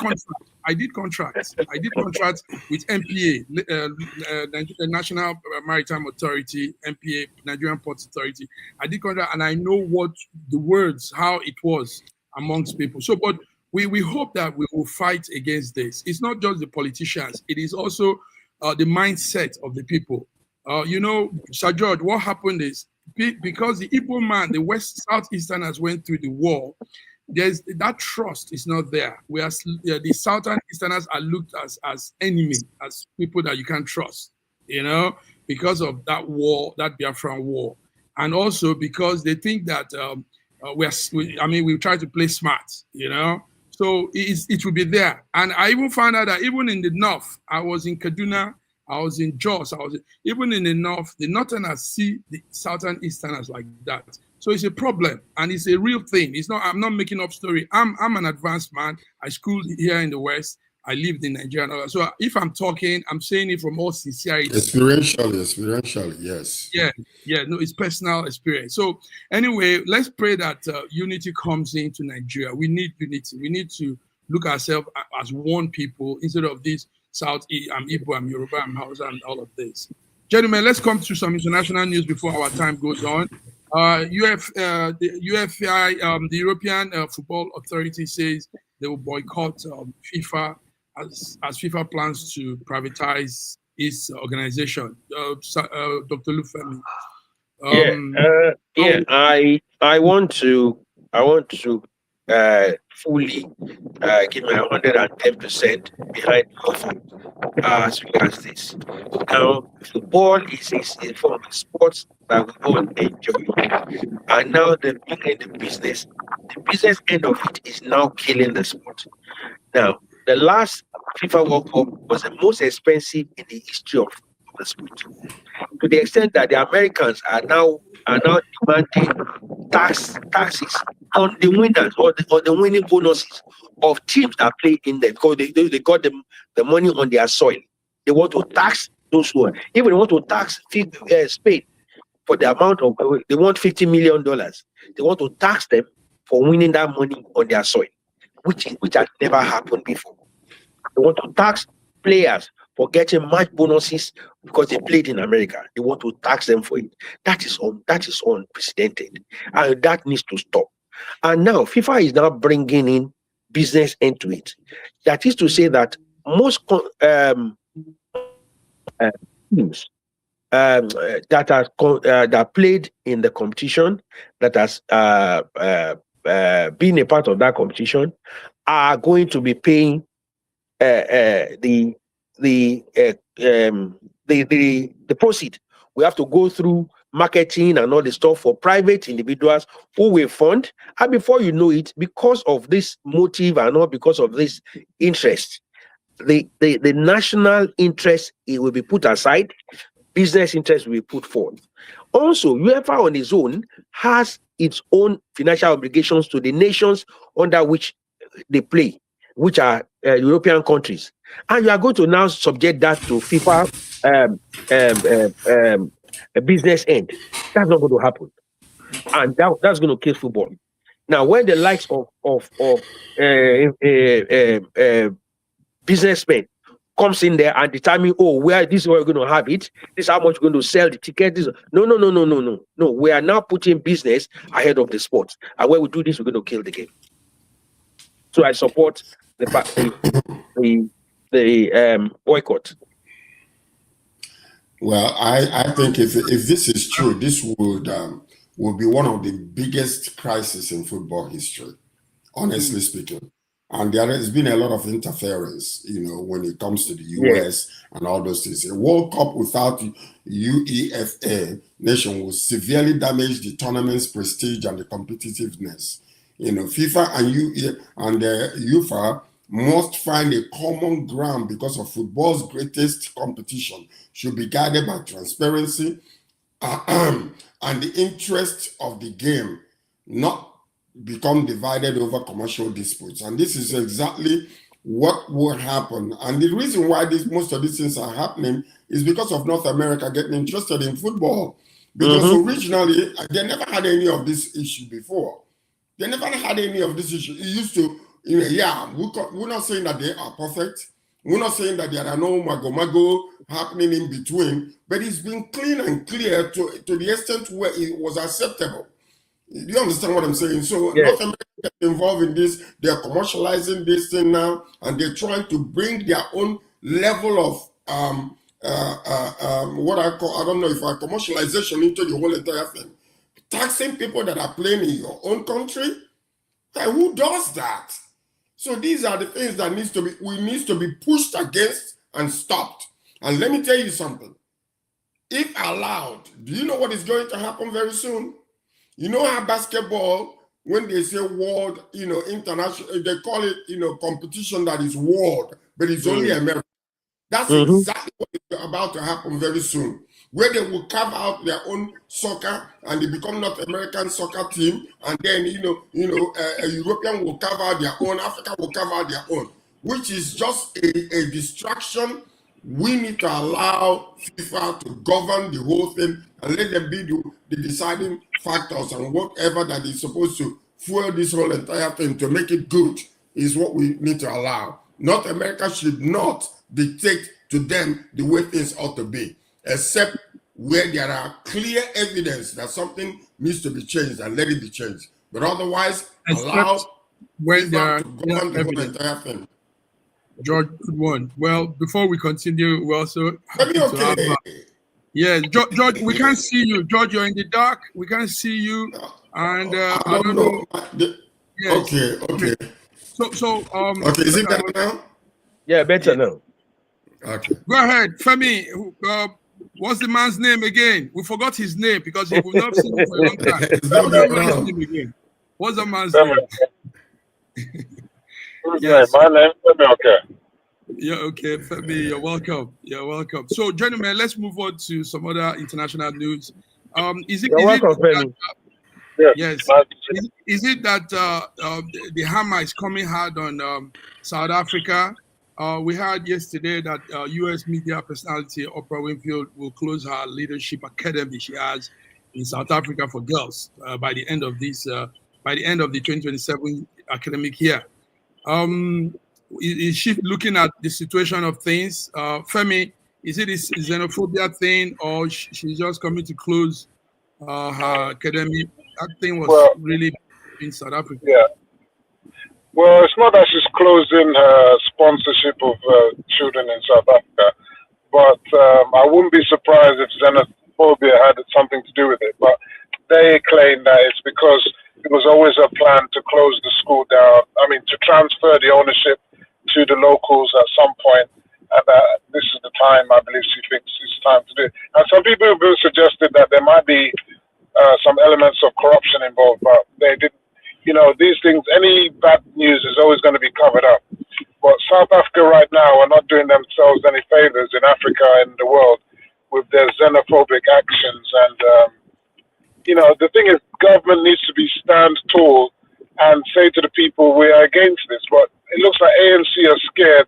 I did contracts with MPA, the National Maritime Authority, MPA, Nigerian Ports Authority. I did contract, and I know what the words, how it was amongst people. So, but we hope that we will fight against this. It's not just the politicians; it is also the mindset of the people. Sir George, what happened is because the Igbo man, the Southeasterners went through the war. There's that trust is not there. The Southern Easterners are looked as enemy, as people that you can't trust, because of that war, that Biafran war, and also because they think that we try to play smart, So it will be there. And I even found out that even in the north, I was in Kaduna, I was in Jos, even in the north, the northerners see the Southern Easterners like that. So it's a problem, and it's a real thing. It's not. I'm not making up story. I'm an advanced man. I schooled here in the West. I lived in Nigeria. So if I'm talking, I'm saying it from all sincerity. Experientially, yes. Yeah. No, it's personal experience. So anyway, let's pray that unity comes into Nigeria. We need unity. We need to look ourselves as one people instead of this South. I'm Igbo, I'm Yoruba, I'm Hausa, and all of this. Gentlemen, let's come to some international news before our time goes on. The European Football Authority says they will boycott FIFA as FIFA plans to privatize its organization. Dr. Lufemi. I want to fully give my 110% behind as regards this. Now, football is a form of sports that we all enjoy, and now the business end of it is now killing the sport. Now, the last FIFA World Cup was the most expensive in the history of the sport. To the extent that the Americans are now demanding taxes on the winners or the winning bonuses of teams that play in them, because they got them the money on their soil. They want to tax those who are, even they want to tax Spain for the amount of, they want $50 million. They want to tax them for winning that money on their soil, which has never happened before. They want to tax players for getting match bonuses because they played in America. They want to tax them for it. That is unprecedented, and that needs to stop. And now FIFA is now bringing in business into it. That is to say that most teams that played in the competition, that has been a part of that competition, are going to be paying the proceed. We have to go through marketing and all the stuff for private individuals who will fund, and before you know it, because of this motive and not because of this interest, the national interest, it will be put aside, business interest will be put forward. Also, UEFA on its own has its own financial obligations to the nations under which they play, which are European countries, and you are going to now subject that to FIFA a business end. That's not going to happen, and that's going to kill football. Now, when the likes of businessmen comes in there and determine, where this is where we're going to have it, this is how much we're going to sell the ticket. No. We are now putting business ahead of the sport, and when we do this, we're going to kill the game. So I support the boycott. Well, I think if this is true, this would be one of the biggest crises in football history, honestly speaking. And there has been a lot of interference, when it comes to the US and all those things. A World Cup without UEFA nation will severely damage the tournament's prestige and the competitiveness. FIFA and UEFA must find a common ground, because of football's greatest competition should be guided by transparency and the interest of the game, not become divided over commercial disputes. And this is exactly what will happen. And the reason why most of these things are happening is because of North America getting interested in football. Because originally, they never had any of this issue before. They never had any of this issue. It used to, we're not saying that they are perfect. We're not saying that there are no mago happening in between, but it's been clean and clear to the extent where it was acceptable. Do you understand what I'm saying? So North America get involved in this. They're commercializing this thing now, and they're trying to bring their own level of what I don't know if commercialization into the whole entire thing. Taxing people that are playing in your own country? Like, who does that? So these are the things that needs to be pushed against and stopped. And let me tell you something. If allowed, do you know what is going to happen very soon? You know how basketball, when they say world, international, they call it, competition that is world, but it's only America. That's exactly what is about to happen very soon, where they will carve out their own soccer and they become North American soccer team, and then a European will carve out their own, Africa will carve out their own, which is just a distraction. We need to allow FIFA to govern the whole thing and let them be the deciding factors, and whatever that is supposed to fuel this whole entire thing to make it good is what we need to allow. North America should not dictate to them the way things ought to be, except where there are clear evidence that something needs to be changed, and let it be changed. But otherwise, allow when there are to govern the whole entire thing. George, good one. Well, before we continue, we also have George, we can't see you. George, you're in the dark. We can't see you. And I don't know. Yes. Okay. So okay, is it better now? Yeah, better now. Okay. Go ahead, Femi. What's the man's name again? We forgot his name because we've not seen him for a long time. What's the man's name again? What's the man's name? Yes. My name is okay. Yeah, okay, Femi, you're welcome. You're welcome. So, gentlemen, let's move on to some other international news. You're welcome, Femi. Yes. Is it that the hammer is coming hard on South Africa? We heard yesterday that U.S. media personality Oprah Winfield will close her leadership academy she has in South Africa for girls by the end of by the end of the 2027 academic year. Is she looking at the situation of things? Femi, is it a xenophobia thing, or she's just coming to close her academy? That thing was really in South Africa. Yeah. Well, it's not that she's closing her sponsorship of children in South Africa, but I wouldn't be surprised if xenophobia had something to do with it. But they claim that it's because it was always a plan to close the school down. I mean, to transfer the ownership to the locals at some point, and this is the time, I believe she thinks it's time to do it. And some people have suggested that there might be some elements of corruption involved, but they didn't. You know, these things, any bad news is always going to be covered up. But South Africa right now are not doing themselves any favors in Africa and the world with their xenophobic actions. And, you know, the thing is, government needs to stand tall and say to the people, we are against this. But it looks like ANC are scared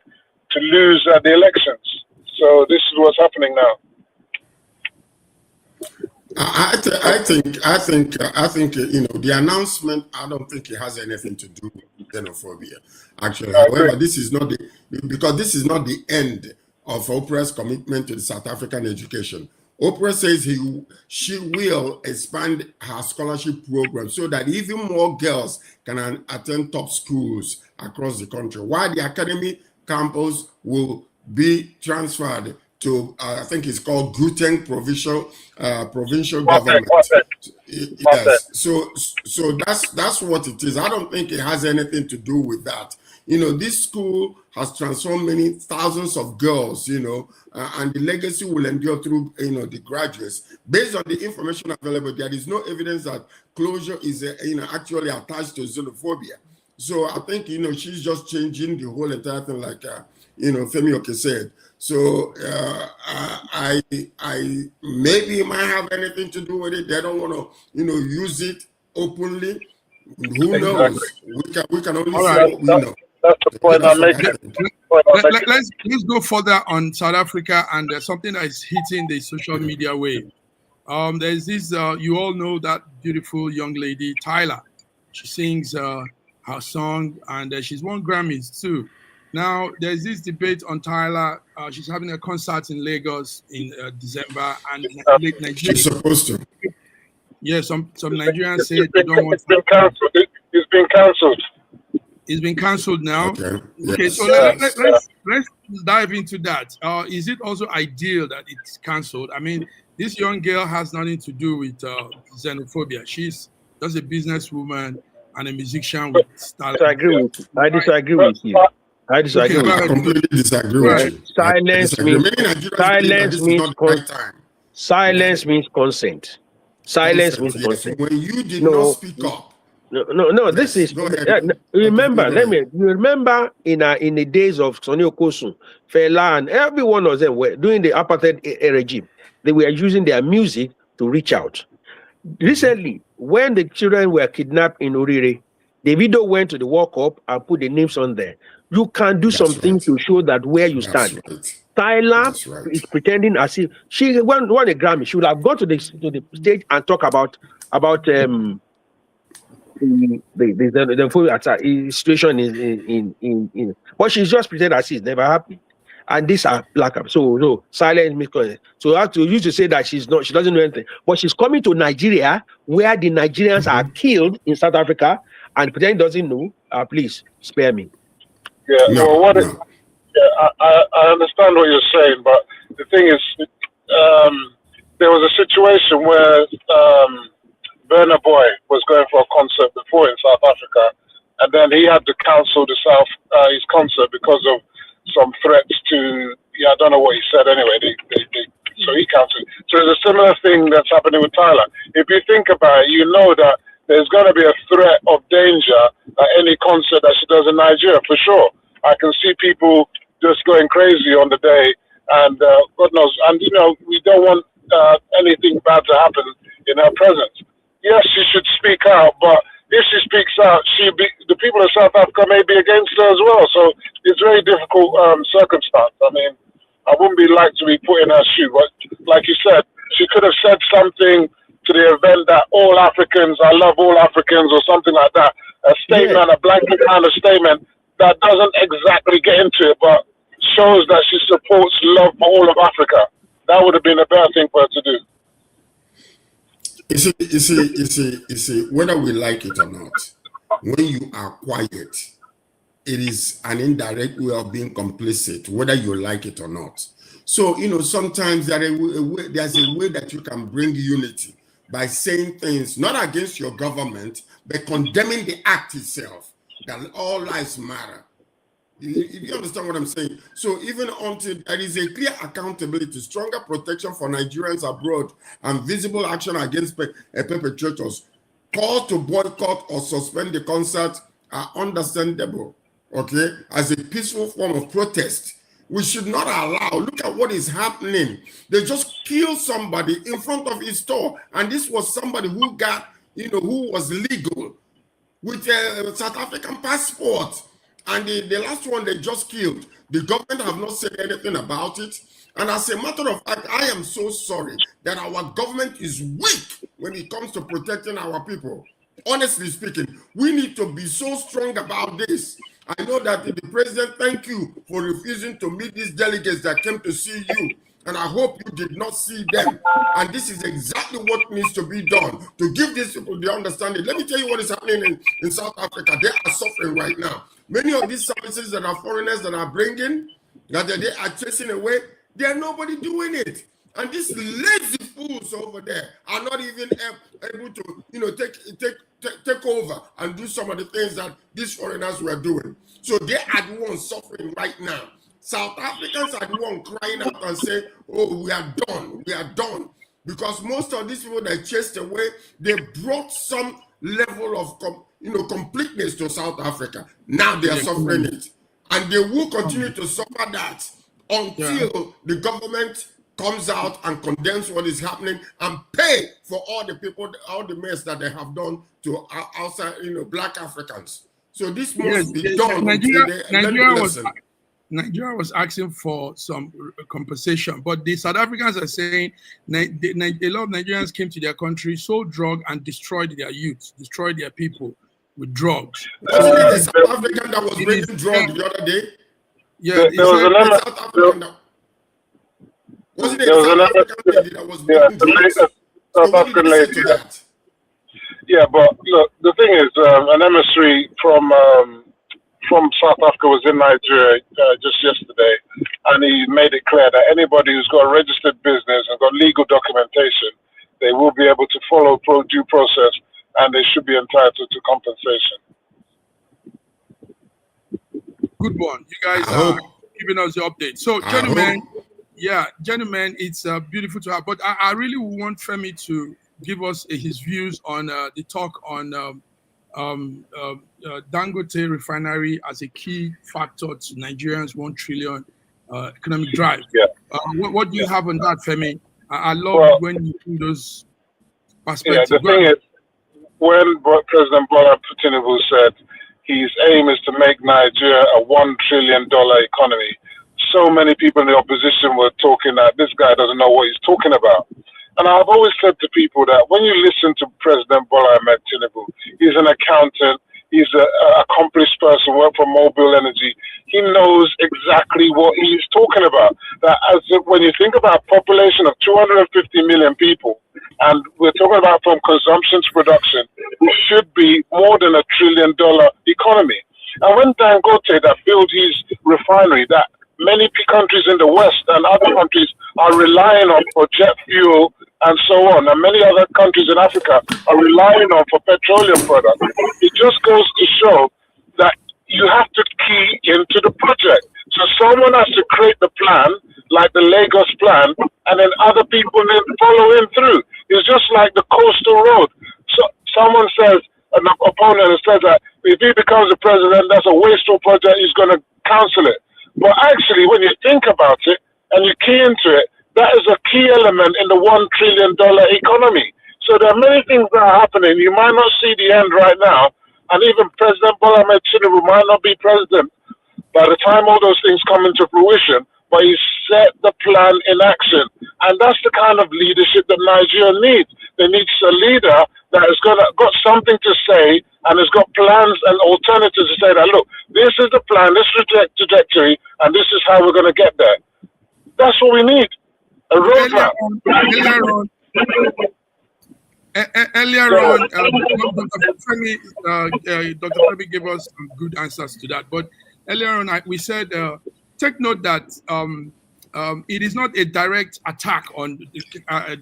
to lose at the elections. So this is what's happening now. I think, you know, the announcement, I don't think it has anything to do with xenophobia, actually. However, this is not the end of Oprah's commitment to the South African education. Oprah says she will expand her scholarship program so that even more girls can attend top schools across the country, while the academy campus will be transferred to I think it's called Gauteng provincial government. Yes, so that's what it is. I don't think it has anything to do with that. You know, this school has transformed many thousands of girls. You know, and the legacy will endure through the graduates. Based on the information available, there is no evidence that closure is actually attached to xenophobia. So I think she's just changing the whole entire thing, like Femi Oke said. So I maybe it might have anything to do with it. They don't want to use it openly. Who knows? We can only say what we know. That's the point I'm making. Let's go further on South Africa and something that is hitting the social media wave. There's this you all know that beautiful young lady Tyla. She sings her song and she's won Grammys too. Now, there's this debate on Tyla. She's having a concert in Lagos in December, and Nigeria. She's supposed to. Yeah, some Nigerians say they don't want. It's been cancelled. It's been cancelled now. Okay, yes. So let's dive into that. Is it also ideal that it's cancelled? I mean, this young girl has nothing to do with xenophobia. She's just a businesswoman and a musician with style. I disagree with you. I disagree. Okay, I completely disagree with you. Silence means consent. Silence means consent. Silence means consent. When you did not speak up. No. This is. Remember, you remember in the days of Sonny Okosun, Fela, and every one of them were during the apartheid regime. They were using their music to reach out. Recently, when the children were kidnapped in Orire, Davido went to the World Cup and put the names on there. You can do something to show that where you stand. Tyla is pretending as if she won a Grammy. She would have gone to the stage and talk about the situation in but she's just pretending as if it's never happened. And these are black ups. So silence means consent. So I have to use to say that she doesn't know anything. But she's coming to Nigeria where the Nigerians are killed in South Africa and pretending doesn't know. Please spare me. Yeah, I understand what you're saying, but the thing is, there was a situation where Burna Boy was going for a concert before in South Africa, and then he had to cancel his concert because of some threats to. I don't know what he said anyway. So he canceled. So there's a similar thing that's happening with Tyla. If you think about it, you know that there's going to be a threat of danger at any concert that she does in Nigeria, for sure. I can see people just going crazy on the day, and God knows. And we don't want anything bad to happen in her presence. Yes, she should speak out, but if she speaks out, the people of South Africa may be against her as well. So it's a very difficult circumstance. I mean, I wouldn't be like to be put in her shoe, but like you said, she could have said something to the event that all Africans, I love all Africans, or something like that. A statement, a blanket kind of statement that doesn't exactly get into it, but shows that she supports love for all of Africa. That would have been a better thing for her to do. You see, whether we like it or not, when you are quiet, it is an indirect way of being complicit, whether you like it or not. So, sometimes there's a way that you can bring unity by saying things not against your government, but condemning the act itself, that all lives matter. You understand what I'm saying? So even until there is a clear accountability, stronger protection for Nigerians abroad, and visible action against perpetrators, calls to boycott or suspend the concert are understandable, okay, as a peaceful form of protest. We should not allow, look at what is happening. They just killed somebody in front of his store, and this was somebody who got, who was legal with a South African passport. And the last one they just killed, the government have not said anything about it. And as a matter of fact, I am so sorry that our government is weak when it comes to protecting our people. Honestly speaking, we need to be so strong about this. I know that the president, thank you for refusing to meet these delegates that came to see you. And I hope you did not see them. And this is exactly what needs to be done to give these people the understanding. Let me tell you what is happening in South Africa. They are suffering right now. Many of these services that are foreigners that are bringing, that they are chasing away, there's nobody doing it. And these lazy fools over there are not even able to, take over and do some of the things that these foreigners were doing. So they are the ones suffering right now. South Africans are the ones crying out and saying, oh, we are done. Because most of these people that chased away, they brought some level of completeness to South Africa. Now they are suffering it. And they will continue to suffer that until the government comes out and condemns what is happening and pay for all the people, all the mess that they have done to outside, Black Africans. So this must be done. Nigeria was asking for some compensation, but the South Africans are saying a lot of Nigerians came to their country, sold drugs, and destroyed their youth, destroyed their people with drugs. Wasn't it a South African that was bringing drugs the other day? Yeah, there was another South African that wasn't it a South African lady that was bringing drugs? South African lady. Yeah, but look, the thing is, an emissary from South Africa was in Nigeria just yesterday, and he made it clear that anybody who's got a registered business and got legal documentation, they will be able to follow due process, and they should be entitled to compensation. Good one. You guys are giving us the update. So, gentlemen, it's beautiful to have. But I really want Femi to give us his views on the talk on Dangote refinery as a key factor to Nigerians' 1 trillion economic drive. Yeah. What do you have on that, Femi? I love when you do those perspectives. Yeah, the thing is, when President Bola Tinubu said his aim is to make Nigeria a $1 trillion economy, so many people in the opposition were talking that this guy doesn't know what he's talking about. And I've always said to people that when you listen to President Bola Tinubu, he's an accountant, he's an accomplished person, worked for Mobile Energy. He knows exactly what he's talking about. That when you think about a population of 250 million people, and we're talking about from consumption to production, it should be more than $1 trillion economy. And when Dangote that built his refinery, that many countries in the West and other countries are relying on for jet fuel and so on, and many other countries in Africa are relying on for petroleum products, it just goes to show that you have to key into the project. So someone has to create the plan, like the Lagos plan, and then other people then follow him through. It's just like the coastal road. So someone says, an opponent says that if he becomes the president, that's a wasteful project, he's going to cancel it. But actually, when you think about it and you key into it, that is a key element in the $1 trillion economy. So there are many things that are happening. You might not see the end right now, and even President Bola Ahmed Tinubu might not be president by the time all those things come into fruition, but he set the plan in action. And that's the kind of leadership that Nigeria needs. They need a leader that has got something to say and has got plans and alternatives to say that, look, this is the plan, this is the trajectory, and this is how we're going to get there. That's what we need, a roadmap. Earlier on, Dr. Femi gave us some good answers to that. But earlier on, we said, take note that it is not a direct attack on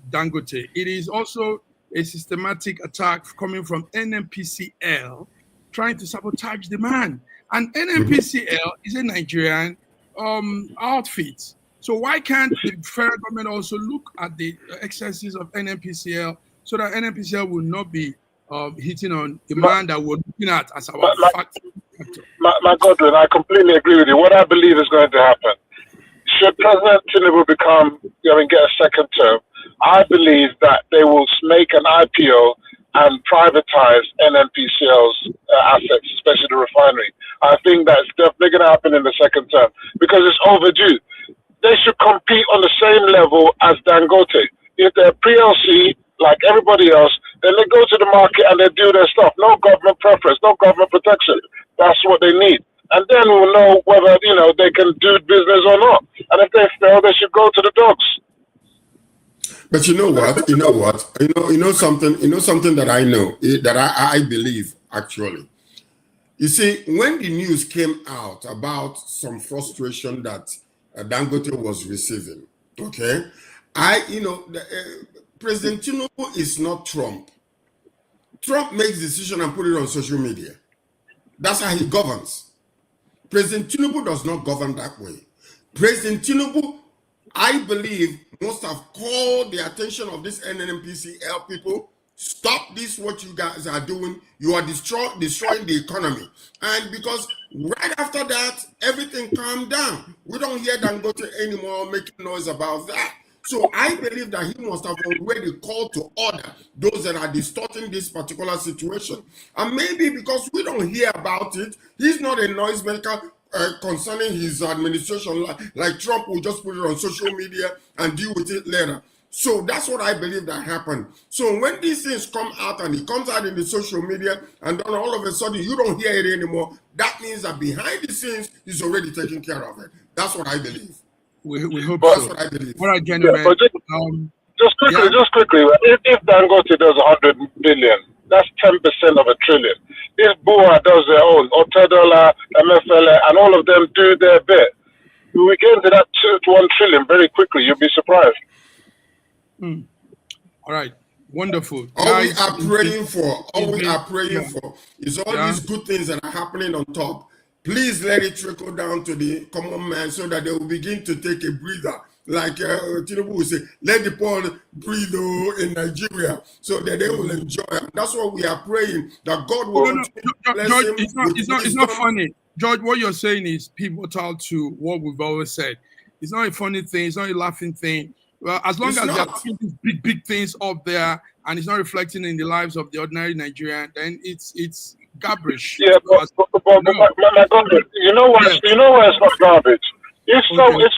Dangote. It is also a systematic attack coming from NNPCL trying to sabotage the man. And NNPCL is a Nigerian outfit. So why can't the federal government also look at the excesses of NNPCL so that NNPCL will not be hitting on the man that we're looking at as our factor? My Godwin, I completely agree with you. What I believe is going to happen, should President Tinubu get a second term, I believe that they will make an IPO and privatize NNPCL's assets, especially the refinery. I think that's definitely going to happen in the second term because it's overdue. They should compete on the same level as Dangote. If they're PLC, like everybody else, then they go to the market and they do their stuff. No government preference, no government protection. That's what they need. And then we'll know whether, they can do business or not. And if they fail, they should go to the dogs. But you know what? Something that I know, that I believe, actually. You see, when the news came out about some frustration that Dangote was receiving, okay? President Tinubu is not Trump. Trump makes decision and put it on social media. That's how he governs. President Tinubu does not govern that way. President Tinubu, I believe, must have called the attention of this NNPCL people. Stop this, what you guys are doing. You are destroying the economy. And because right after that, everything calmed down. We don't hear Dangote anymore making noise about that. So I believe that he must have already called to order those that are distorting this particular situation. And maybe because we don't hear about it, he's not a noisemaker concerning his administration, like Trump will just put it on social media and deal with it later. So that's what I believe that happened. So when these things come out and it comes out in the social media and then all of a sudden you don't hear it anymore, that means that behind the scenes he's already taking care of it. That's what I believe. We hope so. That's what I believe. All right, gentlemen. Just quickly, if Dangote does 100 billion, that's 10% of $1 trillion. If BUA does their own, Otedola, MFLA, and all of them do their bit, we get into that 1 trillion very quickly. You'll be surprised. All right. Wonderful. All we are praying for is all these good things that are happening on top. Please let it trickle down to the common man so that they will begin to take a breather. Like Tinubu will say, let the poor breathe in Nigeria so that they will enjoy it. That's what we are praying, that God will bless George, him. it's not funny. George, what you're saying is pivotal to what we've always said. It's not a funny thing. It's not a laughing thing. Well, as long as they're putting these big things up there and it's not reflecting in the lives of the ordinary Nigerian, then it's garbage. Yeah, but my God, you know why it's not garbage? If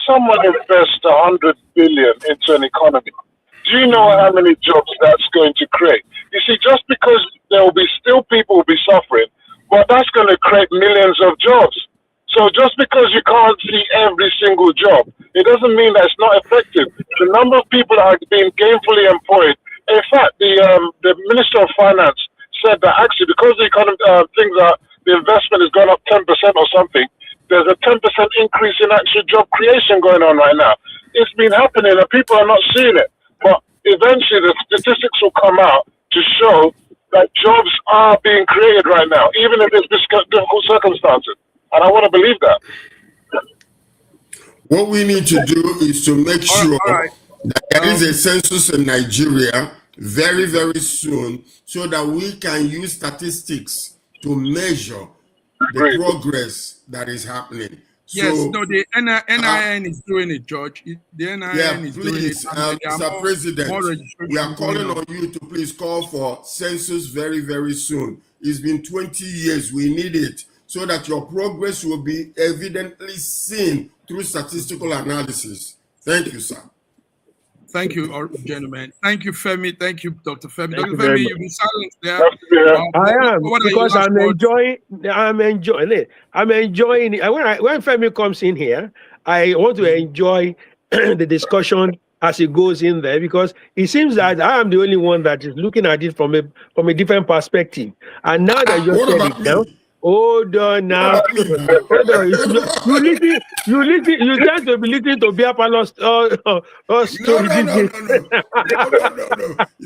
someone invests 100 billion into an economy, do you know how many jobs that's going to create? You see, just because there will be still people will be suffering, but that's going to create millions of jobs. So just because you can't see every single job, it doesn't mean that it's not effective. The number of people that are being gainfully employed. In fact, the Minister of Finance said that actually because the economy the investment has gone up 10% or something, there's a 10% increase in actual job creation going on right now. It's been happening and people are not seeing it. But eventually the statistics will come out to show that jobs are being created right now, even if it's difficult circumstances. And I want to believe that. What we need to do is to make sure that there is a census in Nigeria very, very soon so that we can use statistics to measure the progress that is happening. Yes, So, no, the NIN is doing it, George. The NIN is doing it. Mr. President, we are calling on you to please call for census very, very soon. It's been 20 years. We need it so that your progress will be evidently seen through statistical analysis. Thank you, sir. Thank you, gentlemen. Thank you, Femi. Thank you, Dr. Femi. Dr. you Femi, you've been silent there. I am, because I'm enjoying. I'm enjoying it. When Femi comes in here, I want to enjoy the discussion as it goes in there, because it seems that I am the only one that is looking at it from a different perspective. And now that you said it now, hold on now. Hold on. You tend to be listening to Bia Palos story. No. You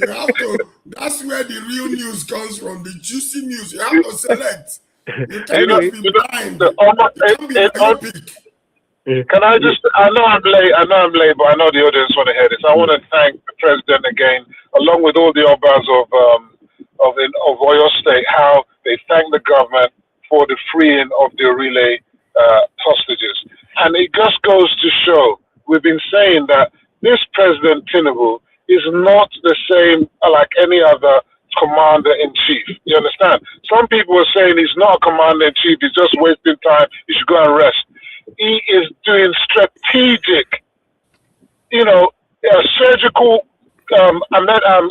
have to. That's where the real news comes from. The juicy news. You have to select. You cannot be blind. You can't be myopic. Can I just? I know I'm late, but I know the audience want to hear this. I want to thank the president again, along with all the others of Oyo State, how they thank the government for the freeing of the relay hostages. And it just goes to show, we've been saying that this President Tinubu is not the same like any other commander-in-chief. You understand? Some people are saying he's not a commander-in-chief, he's just wasting time, he should go and rest. He is doing strategic, surgical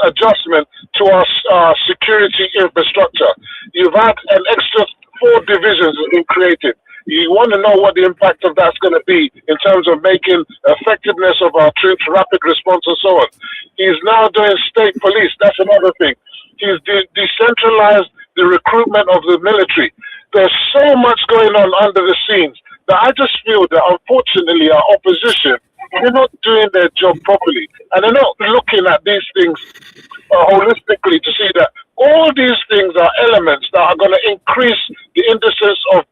adjustment to our security infrastructure. You've had an extra 4 divisions being created. You want to know what the impact of that's going to be in terms of making effectiveness of our troops, rapid response, and so on. He's now doing state police. That's another thing. He's decentralized the recruitment of the military. There's so much going on under the scenes that I just feel that, unfortunately, our opposition, they're not doing their job properly. And they're not looking at these things holistically to see that all these things are elements that are going to increase the indices of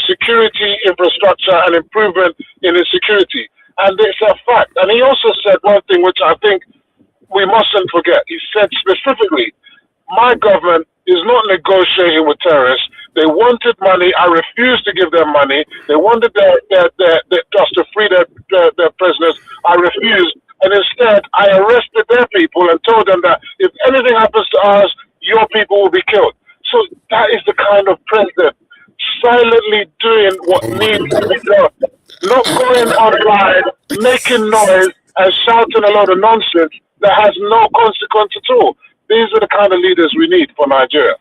security infrastructure and improvement in insecurity. And it's a fact. And he also said one thing which I think we mustn't forget. He said specifically, my government is not negotiating with terrorists. They wanted money. I refused to give them money. They wanted us to free their prisoners. I refused. And instead, I arrested their people and told them that if anything happens to us, your people will be killed. So that is the kind of president silently doing what needs to be done. Not going online, making noise and shouting a lot of nonsense that has no consequence at all. These are the kind of leaders we need for Nigeria.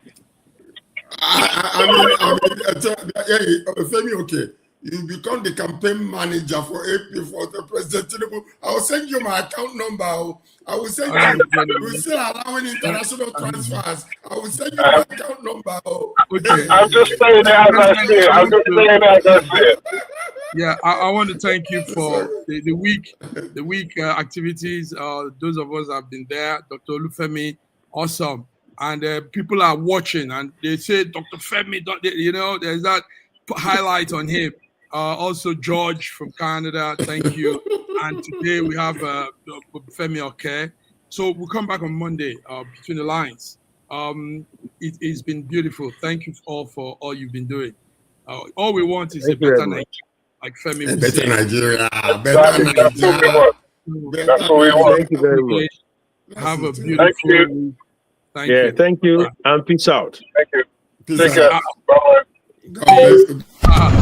Femi, okay. You become the campaign manager for AP for the President Tinubu. I will send you my account number. I will send you. We're still allowing international transfers. I will send you my account number. Okay. I'm just saying it as I see it. Yeah, I want to thank you for the week activities. Those of us have been there. Dr. Olufemi, awesome. And people are watching, and they say, Dr. Femi, there's that highlight on him. Also, George from Canada, thank you. And today we have Femi Okay. So we'll come back on Monday between the lines. It's been beautiful. Thank you all for all you've been doing. All we want is a better Nigeria, like Femi would say. Better Nigeria. Better Nigeria. That's what we want. Thank you very much. Have a beautiful week. Thank you. And peace out. Thank you. Peace Take care. out. Bye-bye. God bless you.